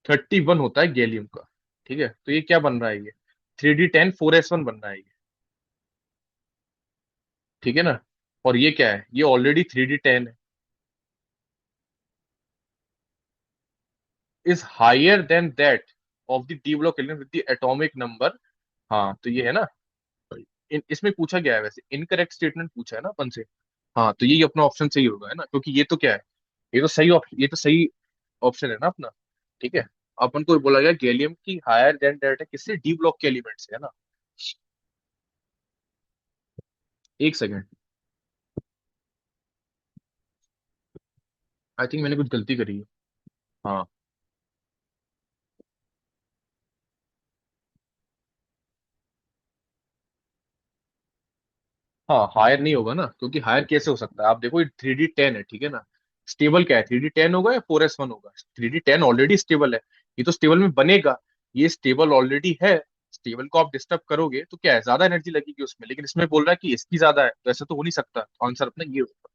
Speaker 1: 31 होता है गैलियम का, ठीक है। तो ये क्या बन रहा है, ये 3d10 4s1 बन रहा है ये, ठीक है ना। और ये क्या है, ये ऑलरेडी 3d10 है, is higher than that of the d block element with the atomic number. हाँ, तो ये है ना। इसमें पूछा गया है वैसे, इनकरेक्ट स्टेटमेंट पूछा है ना अपन से। हाँ, तो यही अपना ऑप्शन सही होगा, है ना, क्योंकि ये तो क्या है, ये तो सही ऑप्शन, ये तो सही ऑप्शन है ना अपना, ठीक है। अपन को बोला गया गैलियम की हायर देन दैट है, किससे, डी ब्लॉक के एलिमेंट से, है ना। एक सेकेंड, आई थिंक मैंने कुछ गलती करी है। हाँ, हाँ, हायर नहीं होगा ना, क्योंकि हायर कैसे हो सकता है? आप देखो, ये 3D10 है, ठीक है ना। स्टेबल क्या है, 3D10 होगा या 4S1 होगा? 3D10 ऑलरेडी स्टेबल है, ये तो स्टेबल में बनेगा। ये स्टेबल ऑलरेडी है। स्टेबल को आप डिस्टर्ब करोगे तो क्या है, ज्यादा एनर्जी लगेगी उसमें, लेकिन इसमें बोल रहा है कि इसकी ज्यादा है, तो ऐसा तो हो नहीं सकता। आंसर अपना ये होगा।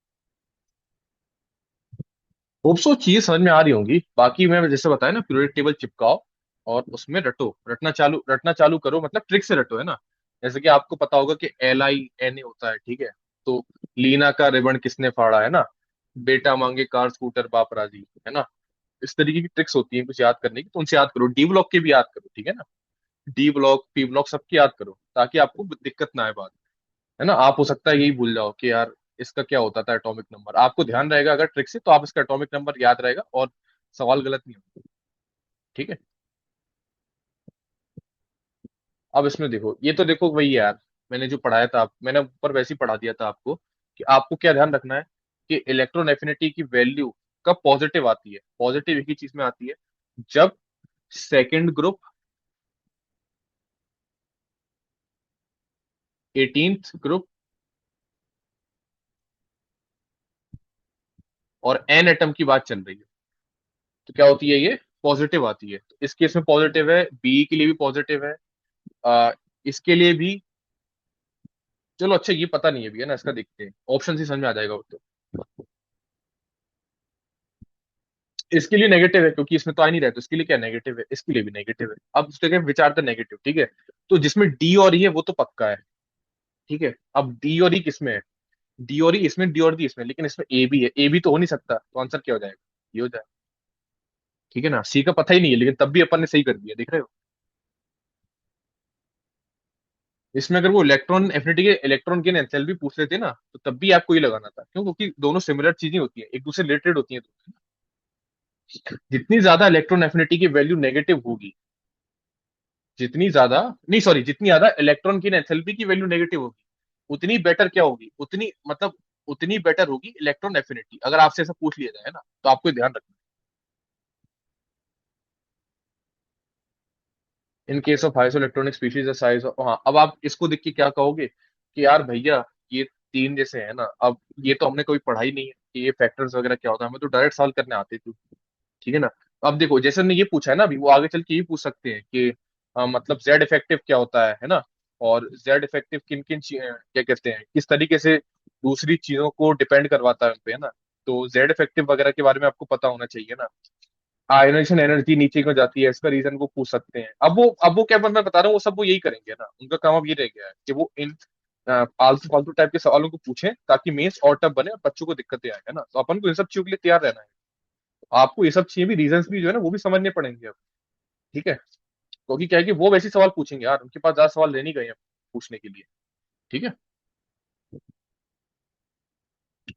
Speaker 1: होप सो चीज समझ में आ रही होंगी। बाकी मैं जैसे बताया ना, पीरियोडिक टेबल चिपकाओ और उसमें रटो, रटना चालू करो, मतलब ट्रिक से रटो, है ना। जैसे कि आपको पता होगा कि LINA होता है, ठीक है। तो लीना का रिबन किसने फाड़ा, है ना। बेटा मांगे कार स्कूटर बाप राजी, है ना। इस तरीके की ट्रिक्स होती हैं कुछ याद करने की, तो उनसे याद करो। डी ब्लॉक के भी याद करो, ठीक है ना। डी ब्लॉक, पी ब्लॉक, सबकी याद करो, ताकि आपको दिक्कत ना आए बाद में, है ना। आप हो सकता है यही भूल जाओ कि यार इसका क्या होता था एटॉमिक नंबर, आपको ध्यान रहेगा अगर ट्रिक से, तो आप इसका एटॉमिक नंबर याद रहेगा और सवाल गलत नहीं होगा। ठीक है। अब इसमें देखो, ये तो देखो वही है यार, मैंने जो पढ़ाया था, मैंने ऊपर वैसे ही पढ़ा दिया था आपको, कि आपको क्या ध्यान रखना है कि इलेक्ट्रॉन एफिनिटी की वैल्यू कब पॉजिटिव आती है। पॉजिटिव एक ही चीज में आती है, जब सेकेंड ग्रुप, 18th ग्रुप और एन एटम की बात चल रही है। तो क्या होती है ये, पॉजिटिव आती है। तो इस केस में पॉजिटिव है, बी के लिए भी पॉजिटिव है, आ, इसके लिए भी। चलो अच्छा, ये पता नहीं है भी, है ना, इसका देखते हैं, ऑप्शन से समझ में आ जाएगा वो तो। इसके लिए नेगेटिव है, क्योंकि इसमें तो आ नहीं रहा है, तो इसके लिए क्या नेगेटिव है, इसके लिए भी नेगेटिव है। अब उस जगह विचार था नेगेटिव, ठीक है। तो जिसमें डी और ई है वो तो पक्का है, ठीक है। अब डी और ई किसमें है, डी और ई इसमें, डी और डी इसमें, लेकिन इसमें ए भी है, ए भी तो हो नहीं सकता, तो आंसर क्या हो जाएगा, ये हो जाएगा। ठीक है ना, सी का पता ही नहीं है, लेकिन तब भी अपन ने सही कर दिया, देख रहे हो। इसमें अगर वो इलेक्ट्रॉन एफिनिटी के इलेक्ट्रॉन गेन एंथैल्पी पूछ लेते ना, तो तब भी आपको ये लगाना था, क्यों? क्योंकि दोनों सिमिलर चीजें होती है, एक दूसरे रिलेटेड होती है। जितनी ज्यादा इलेक्ट्रॉन एफिनिटी की वैल्यू नेगेटिव होगी, जितनी ज्यादा, नहीं सॉरी, जितनी ज्यादा इलेक्ट्रॉन की एंथैल्पी की वैल्यू नेगेटिव होगी, उतनी बेटर क्या होगी, उतनी मतलब उतनी बेटर होगी इलेक्ट्रॉन एफिनिटी, अगर आपसे ऐसा पूछ लिया जाए ना, तो आपको ध्यान रखना। In case of iso electronic species size, हाँ, अब आप इसको देख के क्या कहोगे कि यार भैया, ये तीन जैसे है ना, अब ये तो हमने कभी पढ़ा ही नहीं है कि ये फैक्टर्स वगैरह क्या होता है, हमें तो डायरेक्ट सॉल्व करने आते थे। ठीक है ना। अब देखो, जैसे हमने ये पूछा है ना अभी, वो आगे चल के ये पूछ सकते हैं कि मतलब जेड इफेक्टिव क्या होता है ना। और जेड इफेक्टिव किन किन क्या कहते हैं, किस तरीके से दूसरी चीजों को डिपेंड करवाता है उनपे, है ना। तो जेड इफेक्टिव वगैरह के बारे में आपको पता होना चाहिए ना। आयोनाइजेशन एनर्जी नीचे क्यों जाती है, इसका रीजन वो पूछ सकते हैं। अब वो क्या मैं बता रहा हूँ, वो सब वो यही करेंगे ना, उनका काम अब ये रह गया है कि वो इन आलतू फालतू टाइप के सवालों को पूछें, ताकि मेंस और टफ बने और बच्चों को दिक्कतें आए, है ना। तो अपन को इन सब चीजों के लिए तैयार रहना है। आपको ये सब चीजें भी, रीजंस भी जो है ना, वो भी समझने पड़ेंगे अब। ठीक है, क्योंकि क्या है कि वो वैसे सवाल पूछेंगे यार, उनके पास ज्यादा सवाल रह नहीं गए हैं पूछने के लिए। ठीक है।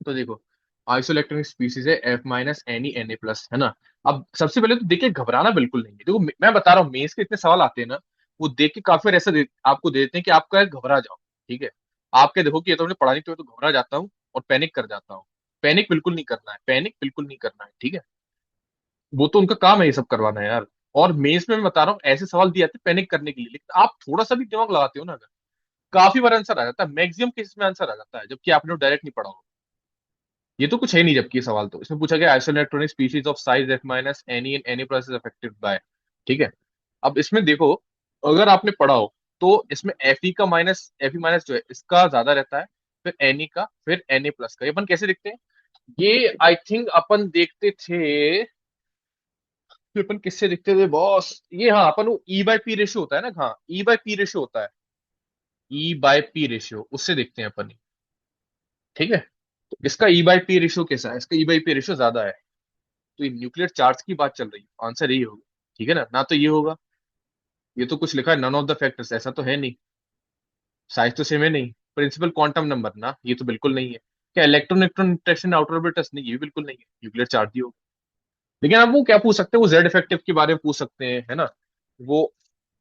Speaker 1: तो देखो, आइसोइलेक्ट्रॉनिक स्पीसीज है F-Na Na+, है ना। अब सबसे पहले तो देखिए, घबराना बिल्कुल नहीं है। देखो, मैं बता रहा हूँ, मेंस के इतने सवाल आते हैं ना, वो देख के काफी बार ऐसा आपको दे देते हैं कि आपका घबरा जाओ। ठीक है। आप क्या देखो कि ये तो मुझे पढ़ा नहीं, तो घबरा जाता हूँ और पैनिक कर जाता हूँ। पैनिक बिल्कुल नहीं करना है, पैनिक बिल्कुल नहीं करना है, ठीक है। वो तो उनका काम है ये सब करवाना है यार। और मेंस में मैं बता रहा हूँ, ऐसे सवाल दिए जाते हैं पैनिक करने के लिए, लेकिन आप थोड़ा सा भी दिमाग लगाते हो ना अगर, काफी बार आंसर आ जाता है, मैक्सिमम केसेस में आंसर आ जाता है, जबकि आपने डायरेक्ट नहीं पढ़ा हो। ये तो कुछ है नहीं, जबकि ये सवाल तो इसमें पूछा गया, isoelectronic species of size F-, any plus is affected by. ठीक है। अब इसमें देखो, अगर आपने पढ़ा हो, तो इसमें Fe- जो है इसका ज्यादा रहता है, फिर Ne का, फिर Na+ का। ये अपन कैसे देखते हैं, ये आई थिंक अपन देखते थे, फिर अपन किससे देखते थे बॉस, ये हाँ, अपन वो E/P रेशियो होता है ना, हाँ, E/P रेशियो होता है, E/P रेशियो, उससे देखते हैं अपन। ठीक है। तो इसका E/P रेशियो कैसा है, इसका E/P रेशियो ज्यादा है। तो ये न्यूक्लियर चार्ज की बात चल रही है, आंसर यही होगा। ठीक है ना, ना तो ये होगा, ये तो कुछ लिखा है नन ऑफ द फैक्टर्स, ऐसा तो है नहीं। साइज तो सेम है नहीं। प्रिंसिपल क्वांटम नंबर ना, ये तो बिल्कुल नहीं है। क्या electron electron interaction outer orbitals, नहीं, ये भी बिल्कुल नहीं है, न्यूक्लियर चार्ज ही होगा। लेकिन आप वो क्या पूछ सकते हैं, वो जेड इफेक्टिव के बारे में पूछ सकते हैं, है ना। वो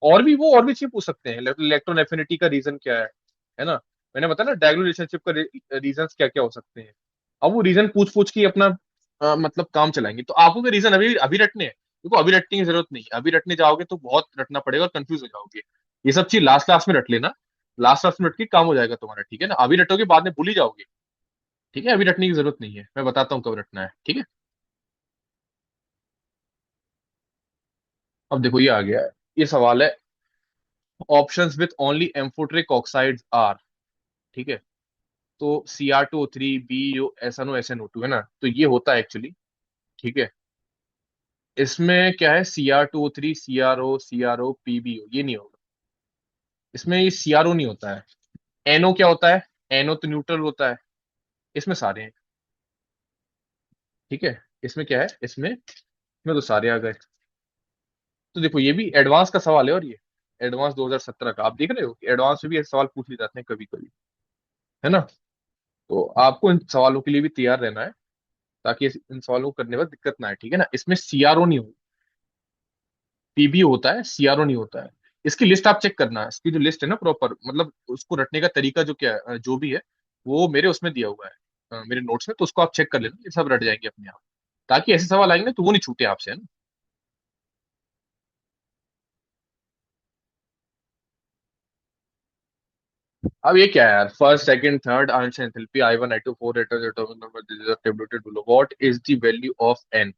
Speaker 1: वो और भी चीज पूछ सकते हैं, इलेक्ट्रॉन एफिनिटी का रीजन क्या है ना। मैंने बताया ना, डायगोनल रिलेशनशिप का रीजन क्या क्या हो सकते हैं। अब वो रीजन पूछ पूछ के अपना मतलब काम चलाएंगे, तो आपको भी रीजन अभी अभी रटने हैं। देखो, अभी रटने की जरूरत नहीं है, अभी रटने जाओगे तो बहुत रटना पड़ेगा और कंफ्यूज हो जाओगे। ये सब चीज लास्ट क्लास में रट लेना। लास्ट 10 मिनट की काम हो जाएगा तुम्हारा, ठीक है ना? अभी रटोगे बाद में भूल ही जाओगे। ठीक है, अभी रटने की जरूरत नहीं है, मैं बताता हूँ कब रटना है, ठीक है? अब देखो ये आ गया है। ये सवाल है, options with only amphoteric oxides are, ठीक है? तो Cr2O3, BeO, SnO, SnO2, है ना? तो ये होता है एक्चुअली, ठीक है? इसमें क्या है, Cr2O3, CrO, ये नहीं होगा। इसमें ये CrO नहीं होता है। NO क्या होता है? NO तो न्यूट्रल होता है। इसमें सारे हैं, ठीक है? इसमें क्या है, इसमें तो सारे आ गए। तो देखो ये भी एडवांस का सवाल है, और ये एडवांस 2017 का, आप देख रहे हो कि एडवांस में भी ऐसे सवाल पूछ लिए जाते हैं कभी कभी, है ना? तो आपको इन सवालों के लिए भी तैयार रहना है, ताकि इन सवालों को करने में दिक्कत ना आए, ठीक है ना? इसमें CrO नहीं हो, PbO होता है, CrO नहीं होता है। इसकी लिस्ट आप चेक करना, इसकी जो लिस्ट है ना प्रॉपर, मतलब उसको रटने का तरीका जो क्या है, जो भी है, वो मेरे उसमें दिया हुआ है, मेरे नोट्स में, तो उसको आप चेक कर लेना, ये सब रट जाएंगे अपने आप, ताकि ऐसे सवाल आएंगे ना तो वो नहीं छूटे आपसे, है ना? अब ये क्या है यार, first second third answer enthalpy I1 I2 4 atoms atomic number, this is tabulated below, what is the value of n?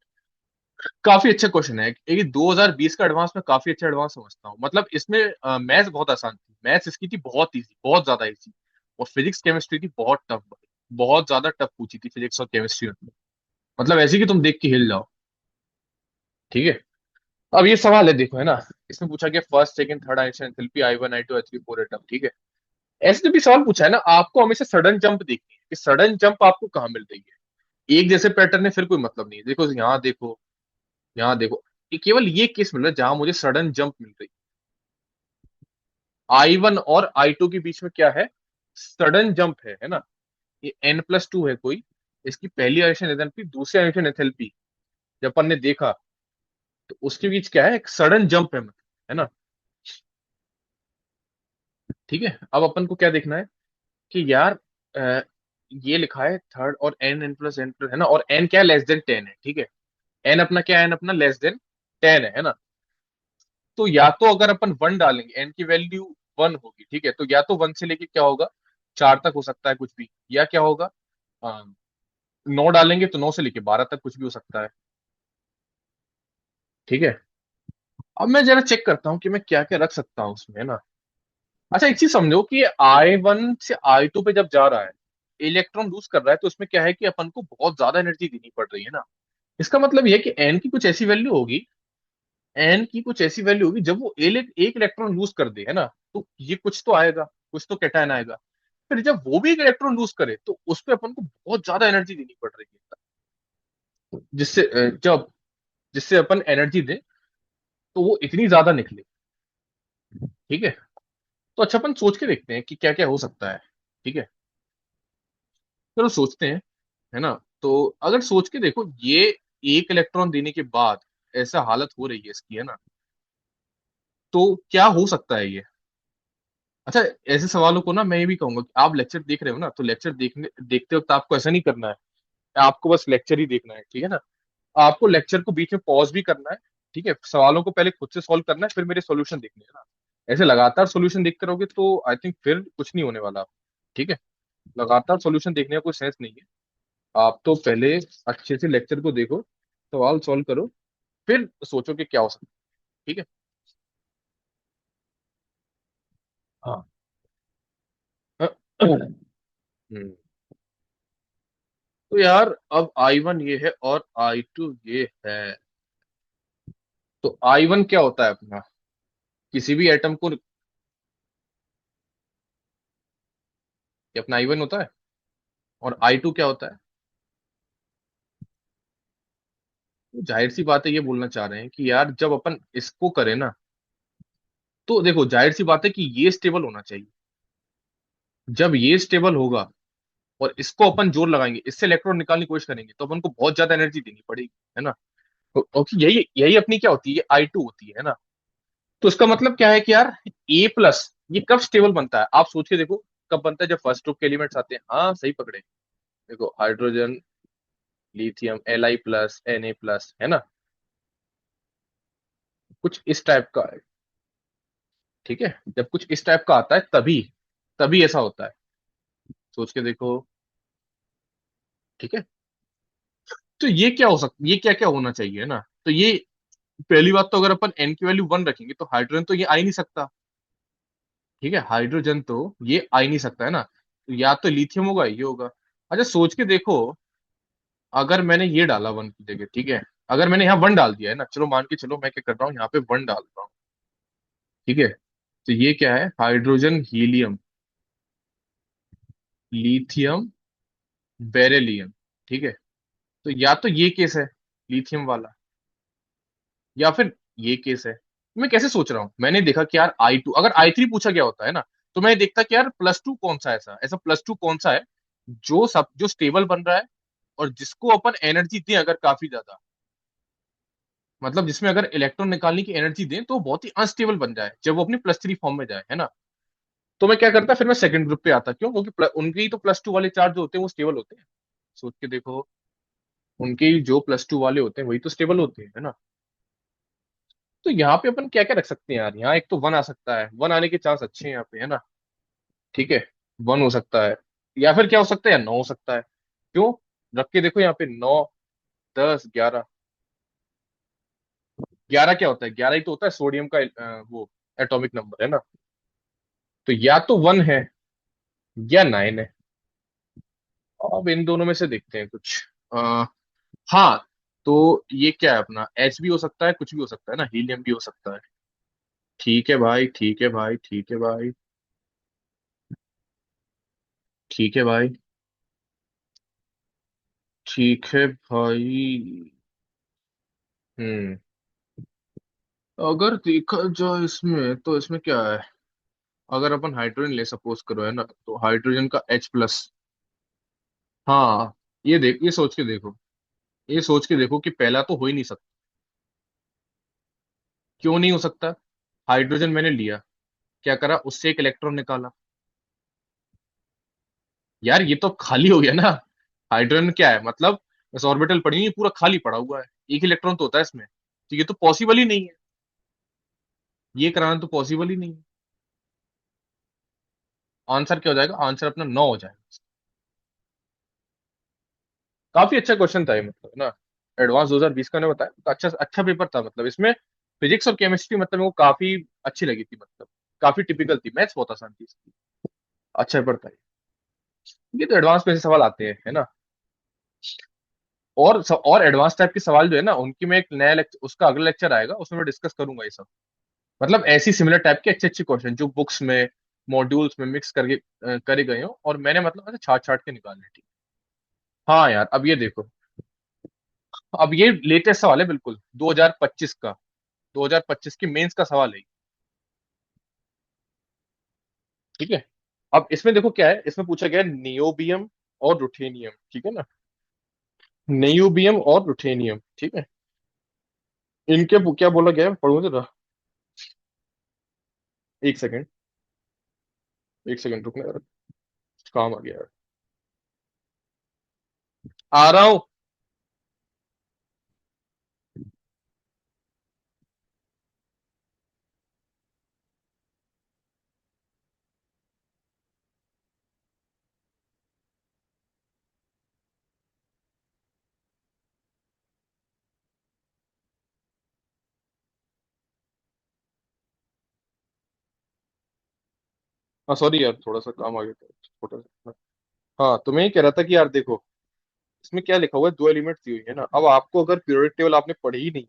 Speaker 1: काफी अच्छा क्वेश्चन है, ये 2020 का एडवांस में काफी अच्छा एडवांस समझता हूँ, मतलब इसमें मैथ्स बहुत आसान थी, मैथ्स इसकी थी बहुत इजी, बहुत ज्यादा इजी। और फिजिक्स केमिस्ट्री थी बहुत टफ, बहुत ज्यादा टफ पूछी थी फिजिक्स और केमिस्ट्री में, मतलब ऐसी कि तुम देख के हिल जाओ, ठीक है? अब ये सवाल है देखो, है ना? इसमें पूछा गया first second third answer enthalpy I1 I2 I3 4 atom, ठीक है? ऐसे जब भी सवाल पूछा है ना, आपको हमेशा सडन जंप देखनी है कि सडन जंप आपको कहाँ मिल रही है। एक जैसे पैटर्न है फिर कोई मतलब नहीं है, देखो यहाँ देखो, यहाँ देखो, ये केवल ये केस मिल रहा है जहां मुझे सडन जंप मिल रही है। I1 और I2 के बीच में क्या है, सडन जंप है ना? ये N+2 है कोई, इसकी पहली आइशन एंथैल्पी, दूसरी आइशन एंथैल्पी जब अपन ने देखा, तो उसके बीच क्या है, एक सडन जंप है, मतलब, है ना? ठीक है, अब अपन को क्या देखना है कि यार, अ, ये लिखा है थर्ड, और N+N+N+, है ना? और N क्या है, लेस देन 10 है, ठीक है? N अपना क्या है, N अपना लेस देन 10 है ना? तो या तो अगर अपन 1 डालेंगे, N की वैल्यू 1 होगी, ठीक है? तो या तो 1 से लेके क्या होगा, 4 तक हो सकता है कुछ भी, या क्या होगा, 9 डालेंगे तो 9 से लेके 12 तक कुछ भी हो सकता है, ठीक है? अब मैं जरा चेक करता हूँ कि मैं क्या क्या रख सकता हूँ उसमें, है ना? अच्छा, एक चीज समझो कि I1 से I2 पे जब जा रहा है, इलेक्ट्रॉन लूज कर रहा है, तो उसमें क्या है कि अपन को बहुत ज्यादा एनर्जी देनी पड़ रही है ना? इसका मतलब ये है कि एन की कुछ ऐसी वैल्यू होगी, एन की कुछ ऐसी वैल्यू होगी जब वो एक इलेक्ट्रॉन लूज कर दे, है ना? तो ये कुछ तो आएगा, कुछ तो कैटायन आएगा। फिर जब वो भी एक इलेक्ट्रॉन लूज करे, तो उस पे अपन को बहुत ज्यादा एनर्जी देनी पड़ रही है, जिससे अपन एनर्जी दें तो वो इतनी ज्यादा निकले, ठीक है? तो अच्छा, अपन सोच के देखते हैं कि क्या क्या हो सकता है, ठीक है? चलो सोचते हैं, है ना? तो अगर सोच के देखो, ये एक इलेक्ट्रॉन देने के बाद ऐसा हालत हो रही है इसकी, है ना? तो क्या हो सकता है ये? अच्छा, ऐसे सवालों को ना मैं ये भी कहूंगा कि आप लेक्चर देख रहे हो ना, तो लेक्चर देखते वक्त आपको ऐसा नहीं करना है, आपको बस लेक्चर ही देखना है, ठीक है ना? आपको लेक्चर को बीच में पॉज भी करना है, ठीक है? सवालों को पहले खुद से सॉल्व करना है, फिर मेरे सॉल्यूशन देखने हैं ना। ऐसे लगातार सॉल्यूशन देखते रहोगे तो आई थिंक फिर कुछ नहीं होने वाला, ठीक है? लगातार सॉल्यूशन देखने का कोई सेंस नहीं है। आप तो पहले अच्छे से लेक्चर को देखो, सवाल सॉल्व करो, फिर सोचो कि क्या हो सकता है, ठीक है? हाँ। हम्म, तो यार, अब I1 ये है और I2 ये है, तो I1 क्या होता है अपना, किसी भी एटम को, ये अपना I1 होता है। और I2 क्या होता है? तो जाहिर सी बात है, ये बोलना चाह रहे हैं कि यार जब अपन इसको करें ना, तो देखो जाहिर सी बात है कि ये स्टेबल होना चाहिए। जब ये स्टेबल होगा और इसको अपन जोर लगाएंगे, इससे इलेक्ट्रॉन निकालने की कोशिश करेंगे, तो अपन को बहुत ज्यादा एनर्जी देनी पड़ेगी, है ना? तो क्योंकि यही यही अपनी क्या होती है, I2 होती है ना? तो इसका मतलब क्या है कि यार, A+ ये कब स्टेबल बनता है, आप सोच के देखो, कब बनता है? जब फर्स्ट ग्रुप के एलिमेंट्स आते हैं, हाँ सही पकड़े। देखो, हाइड्रोजन, लिथियम, Li+Na+, है ना? कुछ इस टाइप का है, ठीक है? जब कुछ इस टाइप का आता है तभी, तभी ऐसा होता है। सोच के देखो। ठीक है। तो ये क्या हो सकता, ये क्या क्या होना चाहिए ना, तो ये पहली बात तो अगर अपन एन की वैल्यू 1 रखेंगे तो हाइड्रोजन तो ये आ ही नहीं सकता। ठीक है, हाइड्रोजन तो ये आ ही नहीं सकता है ना, तो या तो लिथियम होगा, ये होगा। अच्छा सोच के देखो, अगर मैंने ये डाला 1 की जगह, ठीक है, अगर मैंने यहाँ 1 डाल दिया है ना, चलो मान के चलो, मैं क्या कर रहा हूँ यहाँ पे 1 डाल रहा हूँ। ठीक है, तो ये क्या है, हाइड्रोजन हीलियम लिथियम बेरिलियम। ठीक है, तो या तो ये केस है लिथियम वाला, या फिर ये केस है। मैं कैसे सोच रहा हूँ, मैंने देखा कि यार I2, अगर I3 पूछा गया होता है ना, तो मैं देखता कि यार +2 कौन सा है, ऐसा ऐसा +2 कौन सा है जो स्टेबल बन रहा है, और जिसको अपन एनर्जी दें अगर काफी ज्यादा, मतलब जिसमें अगर इलेक्ट्रॉन निकालने की एनर्जी दें तो वो बहुत ही अनस्टेबल बन जाए जब वो अपनी +3 फॉर्म में जाए, है ना। तो मैं क्या करता, फिर मैं सेकंड ग्रुप पे आता, क्यों, क्योंकि उनके ही तो +2 वाले चार्ज जो होते हैं वो स्टेबल होते हैं। सोच के देखो, उनके ही जो +2 वाले होते हैं वही तो स्टेबल होते हैं, है ना। तो यहाँ पे अपन क्या क्या रख सकते हैं यार, यहाँ एक तो 1 आ सकता है, 1 आने के चांस अच्छे हैं यहाँ पे, है ना। ठीक है, 1 हो सकता है, या फिर क्या हो सकता है, या 9 हो सकता है। क्यों, रख के देखो यहाँ पे 9, 10, 11। 11 क्या होता है, 11 ही तो होता है सोडियम का वो एटॉमिक नंबर, है ना। तो या तो 1 है या 9 है। अब इन दोनों में से देखते हैं कुछ। आ, हाँ, तो ये क्या है अपना, एच भी हो सकता है, कुछ भी हो सकता है ना, हीलियम भी हो सकता है। ठीक है भाई, ठीक है भाई, ठीक है भाई, ठीक है भाई, ठीक है भाई। हम्म। अगर देखा जाए इसमें, तो इसमें क्या है, अगर अपन हाइड्रोजन ले सपोज करो, है ना, तो हाइड्रोजन का H+। हाँ, ये सोच के देखो, ये सोच के देखो कि पहला तो हो ही नहीं सकता। क्यों नहीं हो सकता, हाइड्रोजन मैंने लिया, क्या करा, उससे एक इलेक्ट्रॉन निकाला। यार ये तो खाली हो गया ना। हाइड्रोजन क्या है मतलब, बस ऑर्बिटल पड़ी हुई है, पूरा खाली पड़ा हुआ है, एक इलेक्ट्रॉन तो होता है इसमें, तो ये तो पॉसिबल ही नहीं है, ये कराना तो पॉसिबल ही नहीं है। आंसर क्या हो जाएगा, आंसर अपना 9 हो जाएगा। काफी अच्छा क्वेश्चन था ये, मतलब ना, एडवांस 2020 का ने बताया, तो अच्छा अच्छा पेपर था, मतलब इसमें फिजिक्स और केमिस्ट्री मतलब मेरे को काफी अच्छी लगी थी, मतलब काफी टिपिकल थी, मैथ्स बहुत आसान थी इसकी। अच्छा पेपर था ये तो एडवांस में से सवाल आते हैं, है ना। और एडवांस टाइप के सवाल जो है ना, उनकी मैं एक नया लेक्चर, उसका अगला लेक्चर आएगा, उसमें मैं डिस्कस करूंगा ये सब, मतलब ऐसी सिमिलर टाइप के अच्छे अच्छे क्वेश्चन जो बुक्स में, मॉड्यूल्स में मिक्स करके करे गए हो, और मैंने मतलब ऐसे छाट छाट के निकाले, ठीक। हाँ यार, अब ये देखो, अब ये लेटेस्ट सवाल है बिल्कुल 2025 का, 2025 की मेंस का सवाल है। ठीक है, अब इसमें देखो क्या है, इसमें पूछा गया है नियोबियम और रुथेनियम, ठीक है ना, नियोबियम और रुथेनियम, ठीक है। इनके क्या बोला गया है, पढ़ो जरा। एक सेकंड, एक सेकंड रुकना यार, काम आ गया यार, आ रहा हूँ। हाँ सॉरी यार, थोड़ा सा काम आ गया था, छोटा सा। हाँ, तो मैं ये कह रहा था कि यार देखो, इसमें क्या लिखा हुआ है, 2 एलिमेंट्स दी हुई है ना, अब आपको अगर पीरियोडिक टेबल आपने पढ़ी ही नहीं,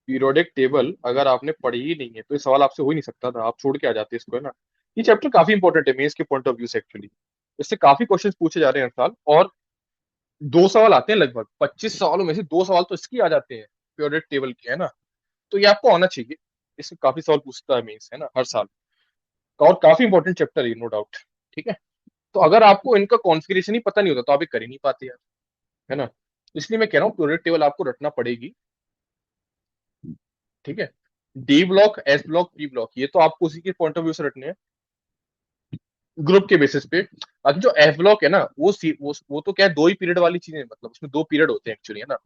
Speaker 1: पीरियोडिक टेबल अगर आपने पढ़ी ही नहीं है, तो ये सवाल आपसे हो ही नहीं सकता था, आप छोड़ के आ जाते इसको, है ना। ये चैप्टर काफी इंपॉर्टेंट है मेंस के पॉइंट ऑफ व्यू से एक्चुअली, इससे काफी क्वेश्चंस पूछे जा रहे हैं हर साल, और 2 सवाल आते हैं, लगभग 25 सवालों में से 2 सवाल तो इसके आ जाते हैं, पीरियोडिक टेबल के, है ना। तो ये आपको आना चाहिए, इससे काफी सवाल पूछता है मेंस, है ना, हर साल, और काफी इंपॉर्टेंट चैप्टर है, नो डाउट। ठीक है, तो अगर आपको इनका कॉन्फ़िगरेशन ही पता नहीं होता तो आप ये कर ही नहीं पाते यार, है ना। इसलिए मैं कह रहा हूँ पीरियोडिक टेबल आपको रटना पड़ेगी। ठीक है, D block, S block, P block, ये तो आपको उसी के पॉइंट ऑफ व्यू से रटने हैं, ग्रुप के बेसिस पे। बाकी जो एफ ब्लॉक है ना, वो तो क्या है, 2 ही पीरियड वाली चीजें, मतलब उसमें 2 पीरियड होते हैं एक्चुअली, है ना।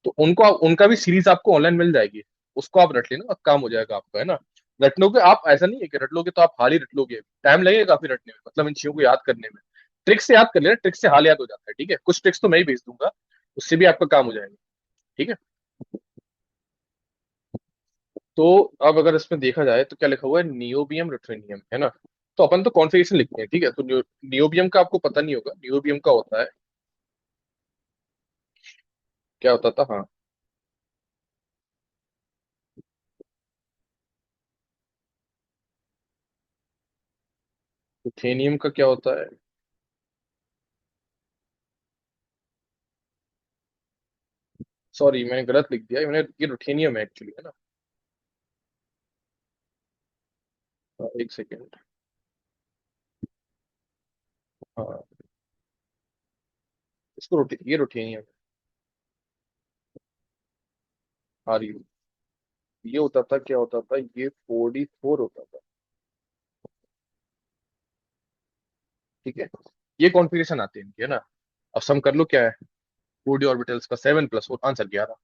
Speaker 1: तो उनका भी सीरीज आपको ऑनलाइन मिल जाएगी, उसको आप रट लेना, अब काम हो जाएगा आपका, है ना। रट लोगे आप, ऐसा नहीं है कि रट लोगे तो आप हाल ही रट लोगे, टाइम लगेगा काफी रटने में, मतलब इन चीजों को याद करने में। ट्रिक से याद कर लेना, ट्रिक से हाल याद हो जाता है, ठीक है। कुछ ट्रिक्स तो मैं ही भेज दूंगा, उससे भी आपका काम हो जाएगा, ठीक है। तो अब अगर इसमें देखा जाए तो क्या लिखा हुआ है, नियोबियम रुथेनियम, है ना। तो अपन तो कॉन्फ़िगरेशन लिखते हैं, ठीक है। तो नियोबियम का आपको पता नहीं होगा, नियोबियम का होता है, क्या होता था, हाँ। रुथेनियम का क्या होता है, सॉरी मैंने गलत लिख दिया, मैंने ये रुथेनियम है एक्चुअली, है ना। एक सेकेंड। हाँ, इसको ये रुथेनियम आ रही है। ये होता था, क्या होता था, ये 4D4 होता था, ठीक है। ये कॉन्फ़िगरेशन आते हैं इनके, है ना। अब सम कर लो क्या है, 4D ऑर्बिटल्स का 7+4, आंसर 11।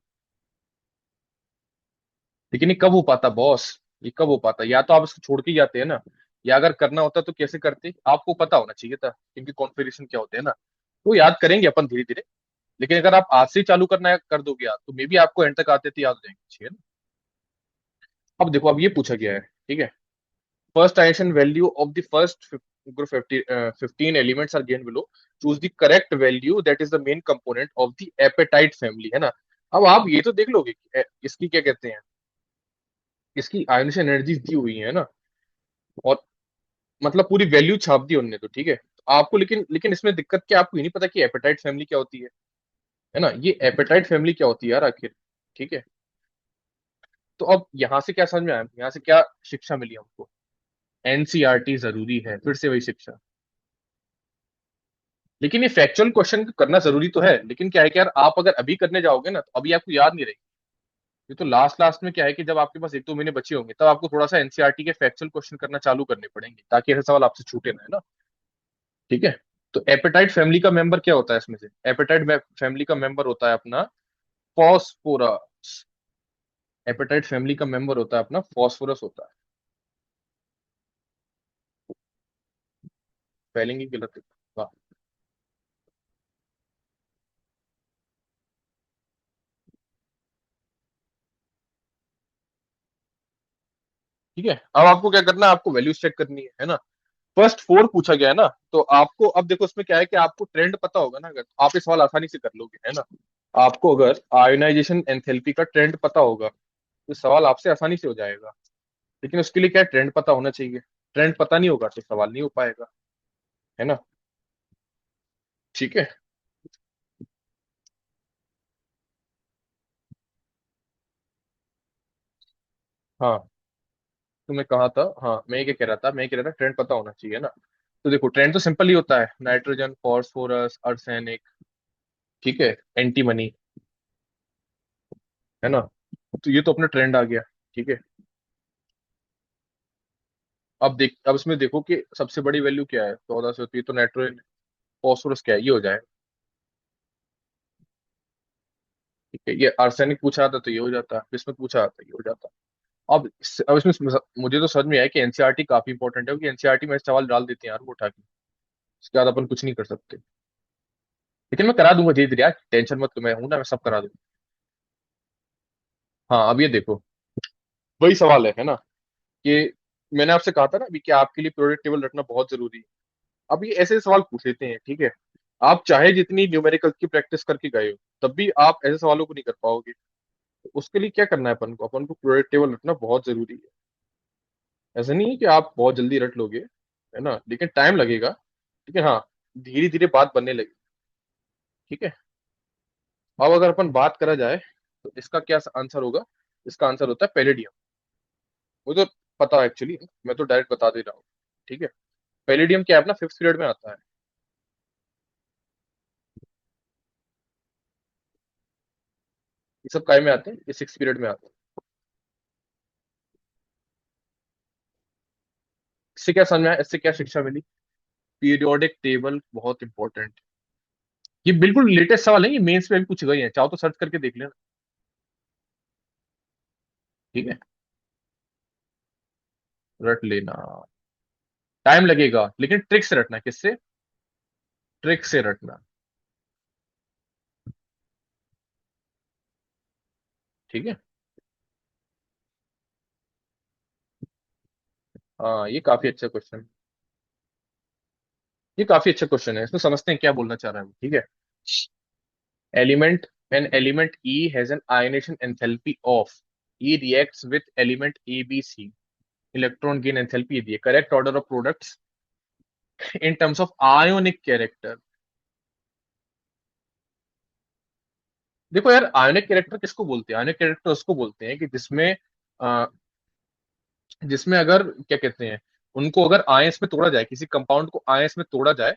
Speaker 1: लेकिन ये कब हो पाता बॉस, ये कब हो पाता, या तो आप इसको छोड़ के ही जाते हैं ना, या अगर करना होता तो कैसे करते, आपको पता होना चाहिए था इनके कॉन्फ़िगरेशन क्या होते हैं ना। तो याद करेंगे अपन धीरे धीरे, लेकिन अगर आप आज से ही चालू करना है कर दोगे याद, तो मे बी आपको एंड तक आते थे याद हो जाएंगे, ठीक है ना। अब देखो, अब ये पूछा गया है, ठीक है। First identification value of the first group 15 elements are given below, choose the correct value that is the main component of the apatite family, है ना। अब आप ये तो देख लोगे कि इसकी क्या कहते हैं, इसकी आयनिशन एनर्जी दी हुई है ना, और मतलब पूरी वैल्यू छाप दी उनने, तो ठीक है। तो आपको लेकिन लेकिन इसमें दिक्कत क्या, आपको ये नहीं पता कि एपेटाइट फैमिली क्या होती है ना। ये एपेटाइट फैमिली क्या होती है यार आखिर, ठीक है। तो अब यहाँ से क्या समझ में आया, यहाँ से क्या शिक्षा मिली हमको, एनसीईआरटी जरूरी है, फिर से वही शिक्षा। लेकिन ये फैक्चुअल क्वेश्चन करना जरूरी तो है, लेकिन क्या है कि यार आप अगर अभी करने जाओगे ना, तो अभी आपको याद नहीं रहेगी। ये तो लास्ट लास्ट में क्या है कि जब आपके पास 1-2 महीने बचे होंगे, तब आपको थोड़ा सा एनसीईआरटी के फैक्चुअल क्वेश्चन करना चालू करने पड़ेंगे, ताकि ऐसे सवाल आपसे छूटे ना, है ना, ठीक है। तो एपेटाइट फैमिली का मेंबर क्या होता है इसमें से, एपेटाइट फैमिली का मेंबर होता है अपना फॉस्फोरस। एपेटाइट फैमिली का मेंबर होता है अपना फॉस्फोरस होता है। स्पेलिंग ही गलत है, वाह। ठीक है, अब आपको क्या करना है, आपको वैल्यूज चेक करनी है ना। फर्स्ट 4 पूछा गया है ना, तो आपको अब देखो इसमें क्या है कि आपको ट्रेंड पता होगा ना, अगर आप इस सवाल आसानी से कर लोगे, है ना। आपको अगर आयोनाइजेशन एंथैल्पी का ट्रेंड पता होगा, तो सवाल आपसे आसानी से हो जाएगा। लेकिन उसके लिए क्या है, ट्रेंड पता होना चाहिए। ट्रेंड पता नहीं होगा तो सवाल नहीं हो पाएगा, है ना, ठीक है। हाँ, तुमने कहा था, हाँ मैं ये क्या कह रहा था, मैं ये कह रहा था ट्रेंड पता होना चाहिए ना। तो देखो ट्रेंड तो सिंपल ही होता है, नाइट्रोजन, फॉस्फोरस, आर्सेनिक, ठीक है, एंटीमनी, है ना। तो ये तो अपना ट्रेंड आ गया, ठीक है। अब देख, अब इसमें देखो कि सबसे बड़ी वैल्यू क्या है, 14 से होती है, तो नाइट्रोजन, फॉस्फोरस क्या है, ये हो जाएगा, ठीक है। ये आर्सेनिक पूछा आता तो ये हो जाता, इसमें पूछा आता ये हो जाता। अब इसमें मुझे तो समझ में आया कि एनसीईआरटी काफी इंपॉर्टेंट है, क्योंकि एनसीईआरटी में सवाल डाल देते हैं यार वो उठा के, उसके बाद अपन कुछ नहीं कर सकते। लेकिन मैं करा दूंगा धीरे धीरे यार, टेंशन मत लो, मैं हूं ना, मैं सब करा दूंगा। हाँ, अब ये देखो, वही सवाल है ना, कि मैंने आपसे कहा था ना अभी कि आपके लिए पीरियोडिक टेबल रखना बहुत जरूरी है। अब ये ऐसे सवाल पूछ लेते हैं, ठीक है। आप चाहे जितनी न्यूमेरिकल की प्रैक्टिस करके गए हो, तब भी आप ऐसे सवालों को नहीं कर पाओगे। तो उसके लिए क्या करना है अपन को पीरियोडिक टेबल रखना बहुत जरूरी है। ऐसा नहीं है कि आप बहुत जल्दी रट लोगे, है ना, लेकिन टाइम लगेगा, लेकिन हाँ, धीरे धीरे बात बनने लगी, ठीक है। अब अगर अपन बात करा जाए, तो इसका क्या आंसर होगा, इसका आंसर होता है पैलेडियम। वो तो पता है एक्चुअली, मैं तो डायरेक्ट बता दे रहा हूँ, ठीक है। पैलेडियम क्या है, अपना 5th पीरियड में आता है। ये सब काय में आते हैं, ये 6th पीरियड में आते हैं। इससे क्या समझ में आया, इससे क्या शिक्षा मिली, पीरियोडिक टेबल बहुत इंपॉर्टेंट। ये बिल्कुल लेटेस्ट सवाल है, ये मेंस में भी पूछ गए हैं, चाहो तो सर्च करके देख लेना, ठीक है। रट लेना। टाइम लगेगा लेकिन ट्रिक से रटना, किससे? ट्रिक से रटना। ठीक है। हाँ, ये काफी अच्छा क्वेश्चन। ये काफी अच्छा क्वेश्चन है, इसमें समझते हैं क्या बोलना चाह रहा है वो, ठीक है। Element, an element E has an ionization enthalpy of, E reacts with element A B C, electron gain enthalpy ये दिए, correct order of products in terms of ionic character। देखो यार, आयोनिक कैरेक्टर किसको बोलते हैं? आयोनिक कैरेक्टर उसको बोलते हैं कि जिसमें अ, जिसमें अगर क्या कहते हैं, उनको अगर आयंस में तोड़ा जाए, किसी कंपाउंड को आयंस में तोड़ा जाए,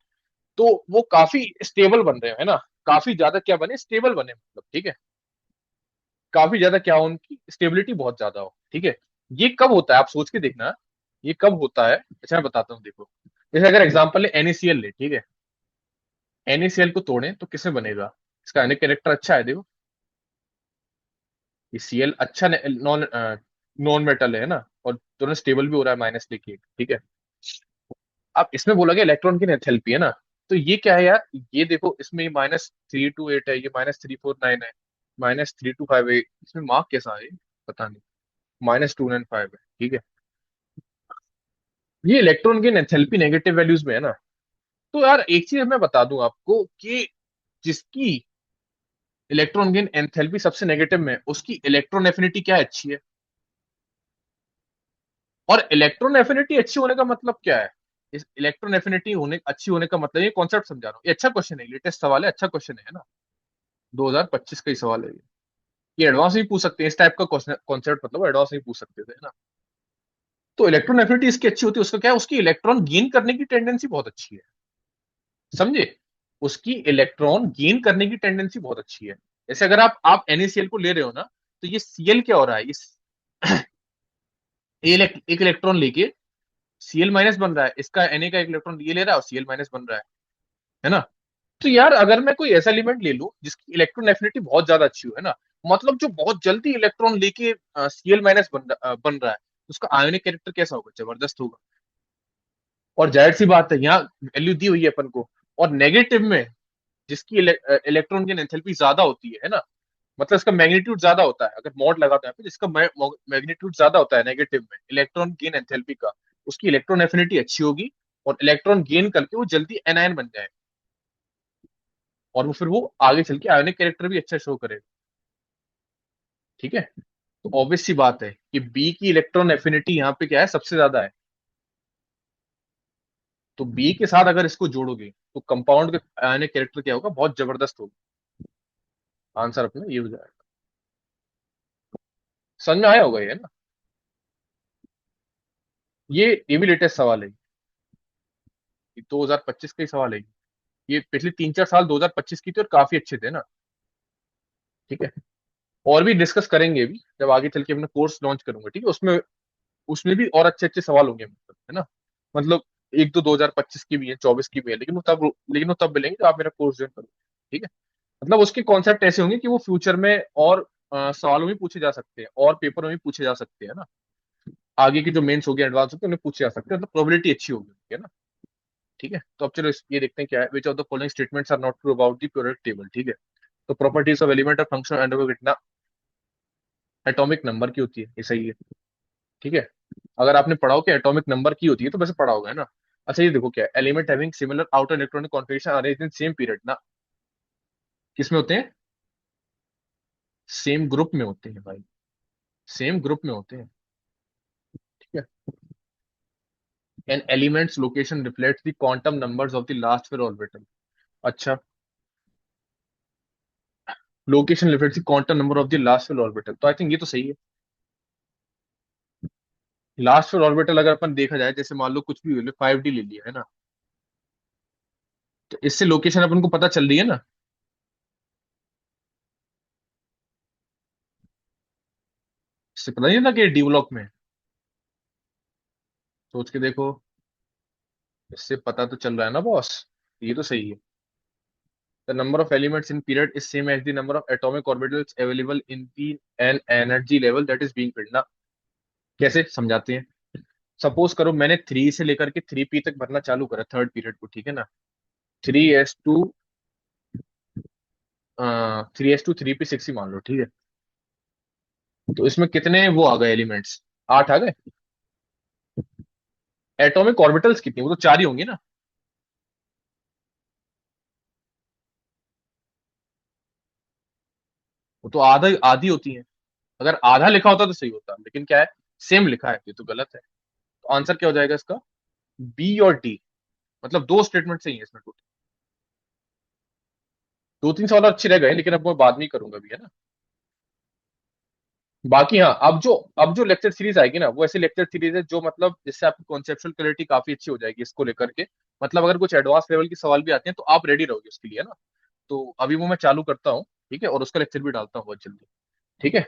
Speaker 1: तो वो काफी स्टेबल बन रहे हैं, है ना। काफी ज्यादा क्या बने, स्टेबल बने, मतलब ठीक है। काफी ज्यादा क्या हो, उनकी स्टेबिलिटी बहुत ज्यादा हो, ठीक है। ये कब होता है आप सोच के देखना, ये कब होता है। अच्छा मैं बताता हूँ, देखो। जैसे अगर एग्जांपल है NaCl ले, ठीक है। NaCl को तोड़ें तो किसमें बनेगा? इसका अनेक कैरेक्टर अच्छा है, देखो। ये Cl अच्छा नॉन नॉन मेटल है ना, और दोनों स्टेबल भी हो रहा है माइनस लेके, ठीक है। अब इसमें बोला गया इलेक्ट्रॉन की एंथैल्पी, है ना। तो ये क्या है यार, ये देखो, इसमें -328 है, ये -349 है, -325 है, इसमें मार्क कैसा है पता नहीं, -295 है, ठीक है। ये इलेक्ट्रॉन की एंथैल्पी नेगेटिव वैल्यूज में है ना। तो यार एक चीज मैं बता दूं आपको कि जिसकी इलेक्ट्रॉन गेन एंथैल्पी सबसे नेगेटिव में है, उसकी इलेक्ट्रॉन एफिनिटी क्या है, अच्छी है। और इलेक्ट्रॉन एफिनिटी अच्छी होने का मतलब क्या है? इस इलेक्ट्रॉन एफिनिटी होने अच्छी होने का मतलब, ये कॉन्सेप्ट समझा रहा हूँ, ये अच्छा क्वेश्चन है, लेटेस्ट सवाल है, अच्छा क्वेश्चन है ना। 2025 का ही सवाल है ये एडवांस भी पूछ सकते हैं, इस टाइप का कॉन्सेप्ट मतलब एडवांस नहीं पूछ सकते थे, है ना। तो इलेक्ट्रॉन एफिनिटी इसकी अच्छी होती है, उसका क्या है, उसकी इलेक्ट्रॉन गेन करने की टेंडेंसी बहुत अच्छी है, समझे। उसकी इलेक्ट्रॉन गेन करने की टेंडेंसी बहुत अच्छी है। जैसे अगर आप NaCl को ले रहे हो ना, तो ये Cl क्या हो रहा है, एक इलेक्ट्रॉन लेके Cl- बन रहा है, इसका Na का एक इलेक्ट्रॉन ये ले रहा है और Cl- बन रहा है ना। तो यार अगर मैं कोई ऐसा एलिमेंट ले लूं जिसकी इलेक्ट्रॉन एफिनिटी बहुत ज्यादा अच्छी हो, है ना, मतलब जो बहुत जल्दी इलेक्ट्रॉन लेके Cl- बन रहा है, तो उसका आयोनिक कैरेक्टर कैसा होगा, जबरदस्त होगा। और जाहिर सी बात है, यहाँ वैल्यू दी हुई है अपन को। और नेगेटिव में जिसकी इलेक्ट्रॉन की एंथैल्पी ज्यादा होती है ना, मतलब इसका मैग्नीट्यूड ज्यादा होता है, अगर मॉड लगाते हैं यहाँ पे, जिसका मैग्नीट्यूड ज्यादा होता है नेगेटिव में इलेक्ट्रॉन गेन एंथैल्पी का, उसकी इलेक्ट्रॉन एफिनिटी अच्छी होगी, और इलेक्ट्रॉन गेन करके वो जल्दी एनायन बन जाए, और वो फिर वो आगे चल के आयोनिक कैरेक्टर भी अच्छा शो करेगा, ठीक है। तो ऑब्वियस सी बात है कि बी की इलेक्ट्रॉन एफिनिटी यहाँ पे क्या है, सबसे ज्यादा है। तो बी के साथ अगर इसको जोड़ोगे तो कंपाउंड का आयोनिक कैरेक्टर क्या होगा, बहुत जबरदस्त होगा। आंसर अपना ये हो जाएगा। समझ में आया होगा ये ना। ये भी लेटेस्ट सवाल है, ये 2025 का ही सवाल है। ये पिछले 3-4 साल 2025 की थी और काफी अच्छे थे ना, ठीक है। और भी डिस्कस करेंगे भी जब आगे चल के अपना कोर्स लॉन्च करूंगा, ठीक है। उसमें उसमें भी और अच्छे अच्छे सवाल होंगे, मतलब है ना। मतलब एक दो 2025 की भी है, 24 की भी है, लेकिन वो तब मिलेंगे जब आप मेरा कोर्स ज्वाइन करोगे, ठीक है। मतलब उसके कॉन्सेप्ट ऐसे होंगे कि वो फ्यूचर में और सवालों में पूछे जा सकते हैं, और पेपर में भी पूछे जा सकते हैं ना। आगे की जो मेंस हो गए, एडवांस हो गए, उन्हें पूछे जा सकते हैं, मतलब प्रोबेबिलिटी अच्छी होगी उनकी, है ना। ठीक है, तो अब चलो ये देखते हैं क्या है, which of the following statements are not true about the periodic table, ठीक है। तो प्रॉपर्टीज ऑफ एलिमेंट और फंक्शन अंडर कितना एटॉमिक नंबर की होती है, ये सही है, ठीक है। अगर आपने पढ़ा हो कि एटॉमिक नंबर की होती है तो वैसे पढ़ा होगा, है ना। अच्छा ये देखो क्या है, element having similar outer electronic configuration arranged in same period ना, किसमें होते हैं? सेम ग्रुप में होते हैं भाई, सेम ग्रुप में होते हैं, ठीक है। An elements location reflects the quantum numbers of the last pair orbital. अच्छा, location reflects the quantum number of the last pair orbital, तो आई थिंक ये तो सही है। लास्ट पेयर ऑर्बिटल अगर अपन देखा जाए, जैसे मान लो कुछ भी ले लो, 5D ले लिया, है ना। तो इससे लोकेशन अपन को पता चल रही है ना। इससे पता नहीं था कि डी ब्लॉक में है। सोच के देखो, इससे पता तो चल रहा है ना बॉस, ये तो सही है। The number of elements in period is same as the number of atomic orbitals available in the an energy level that is being filled ना। कैसे समझाते हैं? सपोज करो मैंने 3 से लेकर के 3 पी तक भरना चालू करा थर्ड पीरियड को, ठीक है ना। 3:3:6 ही मान लो, ठीक है। तो इसमें कितने वो आ गए एलिमेंट्स? 8 आ गए। एटॉमिक ऑर्बिटल्स कितनी, वो तो 4 ही होंगी ना। वो तो आधा आधी होती है। अगर आधा लिखा होता तो सही होता, लेकिन क्या है, सेम लिखा है, ये तो गलत है। तो आंसर क्या हो जाएगा इसका? बी और डी। मतलब दो स्टेटमेंट सही है इसमें टोटल। 2-3 सवाल अच्छे रह गए, लेकिन अब मैं बाद में ही करूंगा भी, है ना। बाकी हाँ, अब जो लेक्चर सीरीज आएगी ना, वो ऐसी लेक्चर सीरीज है जो मतलब जिससे आपकी कॉन्सेप्चुअल क्लैरिटी काफी अच्छी हो जाएगी इसको लेकर के। मतलब अगर कुछ एडवांस लेवल के सवाल भी आते हैं तो आप रेडी रहोगे उसके लिए, है ना। तो अभी वो मैं चालू करता हूँ, ठीक है, और उसका लेक्चर भी डालता हूँ बहुत जल्दी। ठीक है।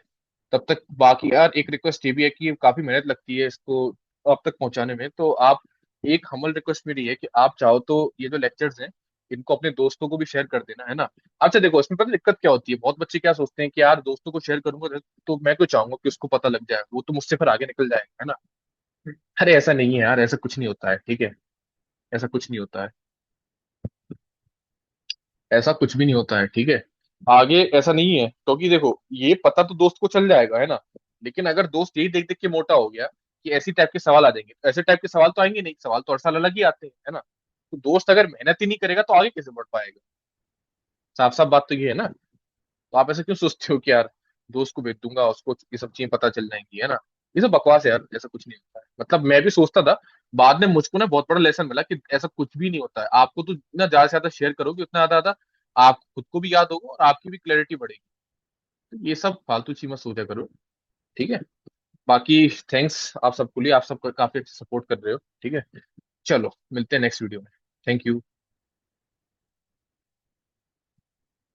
Speaker 1: तब तक बाकी यार एक रिक्वेस्ट ये भी है कि काफी मेहनत लगती है इसको आप तक पहुंचाने में, तो आप, एक हम्बल रिक्वेस्ट मेरी है कि आप चाहो तो ये जो लेक्चर्स हैं इनको अपने दोस्तों को भी शेयर कर देना, है ना। अच्छा देखो, इसमें पता है दिक्कत क्या होती है, बहुत बच्चे क्या सोचते हैं कि यार दोस्तों को शेयर करूंगा तो मैं क्यों चाहूंगा कि उसको पता लग जाए, वो तो मुझसे फिर आगे निकल जाएगा, है ना। अरे ऐसा नहीं है यार, ऐसा कुछ नहीं होता है, ठीक है। ऐसा कुछ नहीं होता है। ऐसा कुछ भी नहीं होता है, ठीक है। आगे ऐसा नहीं है, क्योंकि देखो ये पता तो दोस्त को चल जाएगा, है ना। लेकिन अगर दोस्त यही देख देख के मोटा हो गया कि ऐसी टाइप के सवाल आ जाएंगे, तो ऐसे टाइप के सवाल तो आएंगे नहीं, सवाल तो हर साल अलग ही आते हैं, है ना। तो दोस्त अगर मेहनत ही नहीं करेगा तो आगे कैसे बढ़ पाएगा। साफ साफ बात तो ये है ना। तो आप ऐसे क्यों सोचते हो कि यार दोस्त को भेज दूंगा, उसको ये सब चीजें पता चल जाएंगी, है ना। ये सब बकवास है यार, ऐसा कुछ नहीं होता है। मतलब मैं भी सोचता था, बाद में मुझको ना बहुत बड़ा लेसन मिला कि ऐसा कुछ भी नहीं होता है। आपको तो जितना ज्यादा से ज्यादा शेयर करोगे उतना ज्यादा ज्यादा आप खुद को भी याद होगा और आपकी भी क्लैरिटी बढ़ेगी। तो ये सब फालतू चीज मत सोचा करो, ठीक है। बाकी थैंक्स आप सबको लिए, आप सब काफी अच्छे सपोर्ट कर रहे हो, ठीक है। चलो मिलते हैं नेक्स्ट वीडियो में। Thank you.